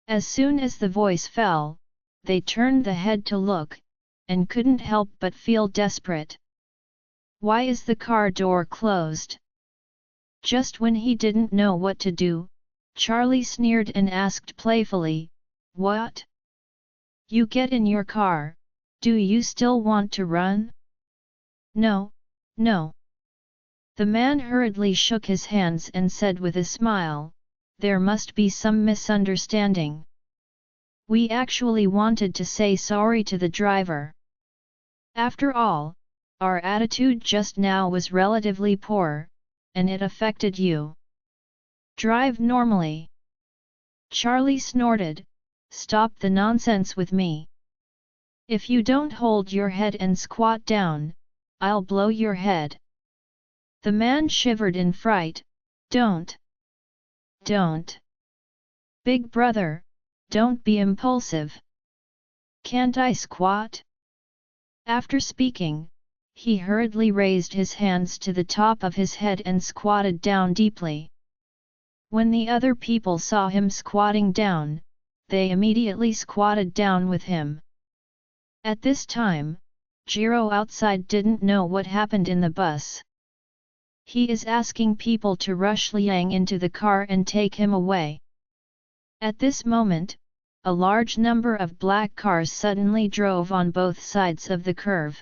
As soon as the voice fell, they turned the head to look, and couldn't help but feel desperate. Why is the car door closed? Just when he didn't know what to do, Charlie sneered and asked playfully, what? You get in your car, do you still want to run? No, no. The man hurriedly shook his hands and said with a smile, there must be some misunderstanding. We actually wanted to say sorry to the driver. After all, our attitude just now was relatively poor, and it affected you. Drive normally. Charlie snorted, stop the nonsense with me. If you don't hold your head and squat down, I'll blow your head. The man shivered in fright, don't. Don't. Big brother, don't be impulsive. Can't I squat? After speaking, he hurriedly raised his hands to the top of his head and squatted down deeply. When the other people saw him squatting down, they immediately squatted down with him. At this time, Jiro outside didn't know what happened in the bus. He is asking people to rush Liang into the car and take him away. At this moment, a large number of black cars suddenly drove on both sides of the curve.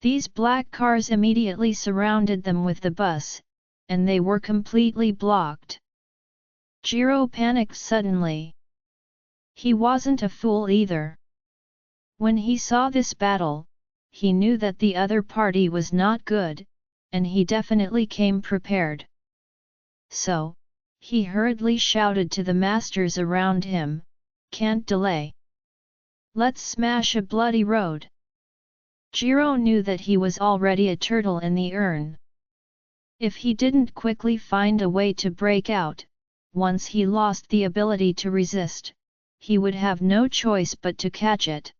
These black cars immediately surrounded them with the bus, and they were completely blocked. Jiro panicked suddenly. He wasn't a fool either. When he saw this battle, he knew that the other party was not good, and he definitely came prepared. So, he hurriedly shouted to the masters around him, "Can't delay. Let's smash a bloody road." Jiro knew that he was already a turtle in the urn. If he didn't quickly find a way to break out, once he lost the ability to resist, he would have no choice but to catch it.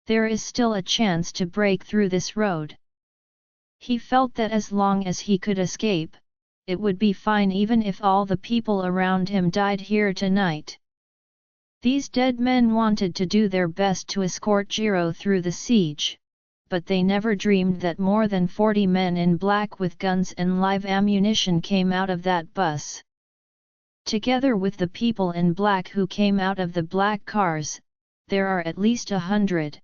There is still a chance to break through this road. He felt that as long as he could escape, it would be fine even if all the people around him died here tonight. These dead men wanted to do their best to escort Jiro through the siege, but they never dreamed that more than 40 men in black with guns and live ammunition came out of that bus. Together with the people in black who came out of the black cars, there are at least 100.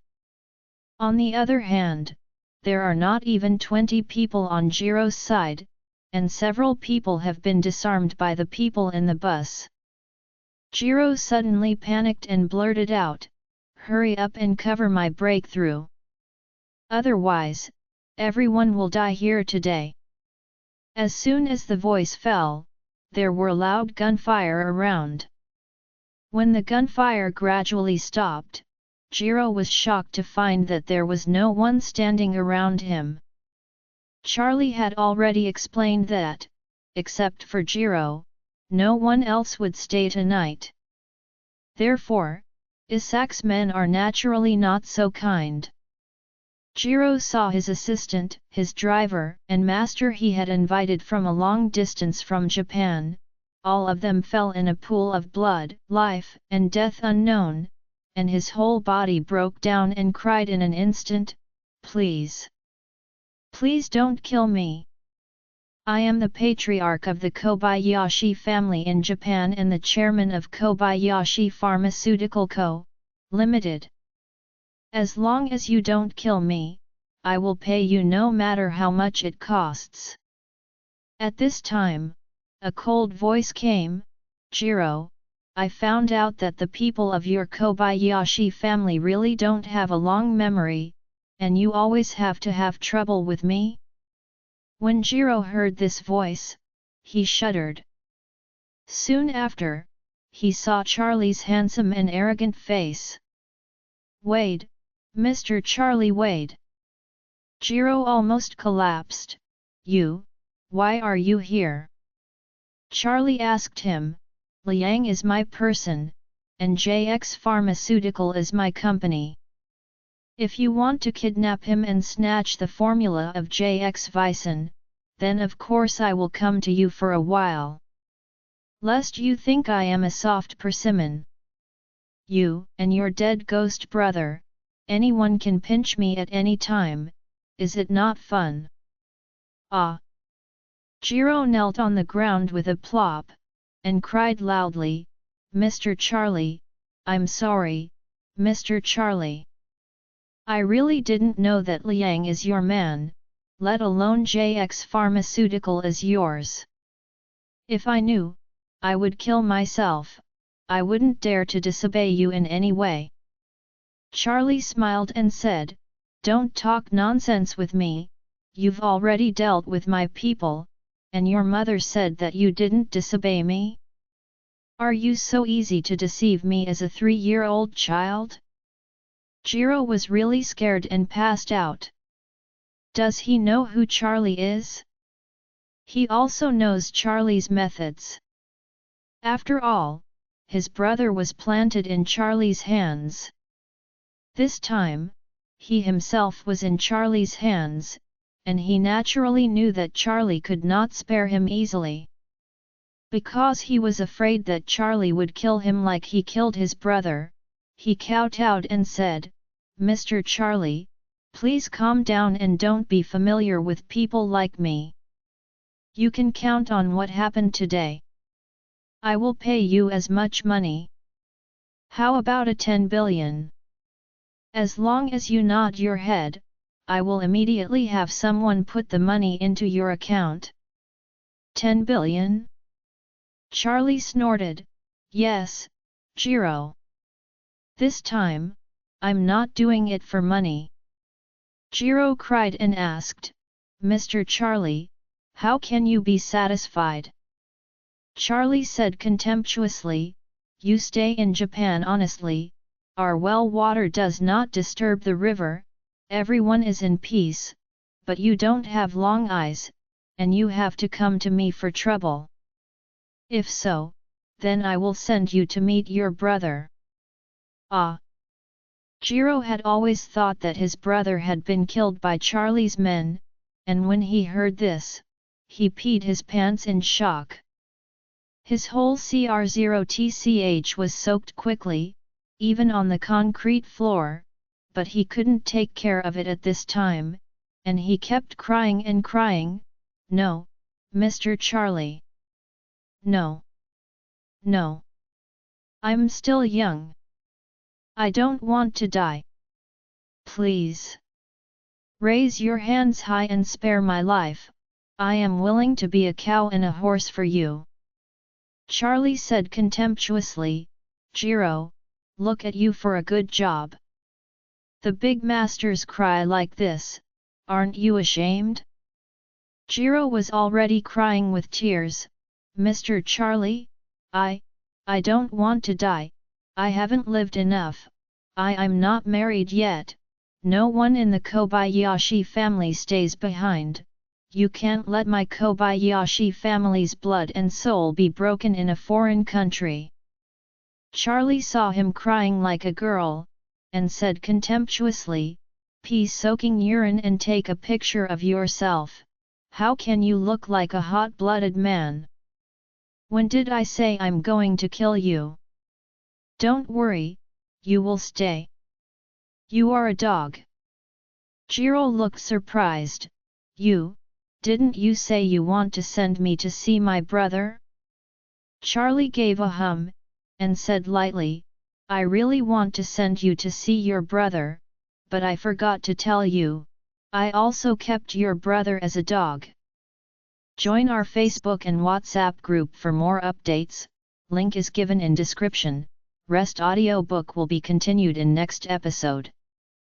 On the other hand, there are not even 20 people on Jiro's side, and several people have been disarmed by the people in the bus. Jiro suddenly panicked and blurted out, "Hurry up and cover my breakthrough. Otherwise, everyone will die here today." As soon as the voice fell, there were loud gunfire around. When the gunfire gradually stopped, Jiro was shocked to find that there was no one standing around him. Charlie had already explained that, except for Jiro, no one else would stay tonight. Therefore, Isak's men are naturally not so kind. Jiro saw his assistant, his driver, and master he had invited from a long distance from Japan. All of them fell in a pool of blood, life and death unknown, and his whole body broke down and cried in an instant, "Please! Please don't kill me! I am the patriarch of the Kobayashi family in Japan and the chairman of Kobayashi Pharmaceutical Co., Limited. As long as you don't kill me, I will pay you no matter how much it costs." At this time, a cold voice came, "Jiro, I found out that the people of your Kobayashi family really don't have a long memory, and you always have to have trouble with me?" When Jiro heard this voice, he shuddered. Soon after, he saw Charlie's handsome and arrogant face. "Wade, Mr. Charlie Wade." Jiro almost collapsed. Why are you here?" Charlie asked him. "Liang is my person, and JX Pharmaceutical is my company. If you want to kidnap him and snatch the formula of JX Vicin, then of course I will come to you for a while. Lest you think I am a soft persimmon. You, and your dead ghost brother, anyone can pinch me at any time, is it not fun?" "Ah!" Jiro knelt on the ground with a plop, and cried loudly, "Mr. Charlie, I'm sorry, Mr. Charlie. I really didn't know that Liang is your man, let alone JX Pharmaceutical is yours. If I knew, I would kill myself, I wouldn't dare to disobey you in any way." Charlie smiled and said, "Don't talk nonsense with me, you've already dealt with my people, and your mother said that you didn't disobey me? Are you so easy to deceive me as a 3-year-old child?" Jiro was really scared and passed out. Does he know who Charlie is? He also knows Charlie's methods. After all, his brother was planted in Charlie's hands. This time, he himself was in Charlie's hands, and he naturally knew that Charlie could not spare him easily. Because he was afraid that Charlie would kill him like he killed his brother, he kowtowed and said, "Mr. Charlie, please calm down and don't be familiar with people like me. You can count on what happened today. I will pay you as much money. How about a 10 billion? As long as you nod your head, I will immediately have someone put the money into your account." 10 billion? Charlie snorted, "Yes, Jiro. This time, I'm not doing it for money." Jiro cried and asked, "Mr. Charlie, how can you be satisfied?" Charlie said contemptuously, "You stay in Japan honestly, our well water does not disturb the river, everyone is in peace, but you don't have long eyes, and you have to come to me for trouble. If so, then I will send you to meet your brother." Ah! Jiro had always thought that his brother had been killed by Charlie's men, and when he heard this, he peed his pants in shock. His whole CR0TCH was soaked quickly, even on the concrete floor, but he couldn't take care of it at this time, and he kept crying and crying, "No, Mr. Charlie. No. No. I'm still young. I don't want to die. Please. Raise your hands high and spare my life, I am willing to be a cow and a horse for you." Charlie said contemptuously, "Jiro, look at you for a good job. The big masters cry like this, aren't you ashamed?" Jiro was already crying with tears, "Mr. Charlie, I don't want to die, I haven't lived enough, I'm not married yet, no one in the Kobayashi family stays behind, you can't let my Kobayashi family's blood and soul be broken in a foreign country." Charlie saw him crying like a girl, and said contemptuously, "Pee soaking urine and take a picture of yourself, how can you look like a hot-blooded man? When did I say I'm going to kill you? Don't worry, you will stay. You are a dog." Jiro looked surprised, Didn't you say you want to send me to see my brother?" Charlie gave a hum, and said lightly, "I really want to send you to see your brother, but I forgot to tell you, I also kept your brother as a dog." Join our Facebook and WhatsApp group for more updates, link is given in description. Rest audiobook will be continued in next episode.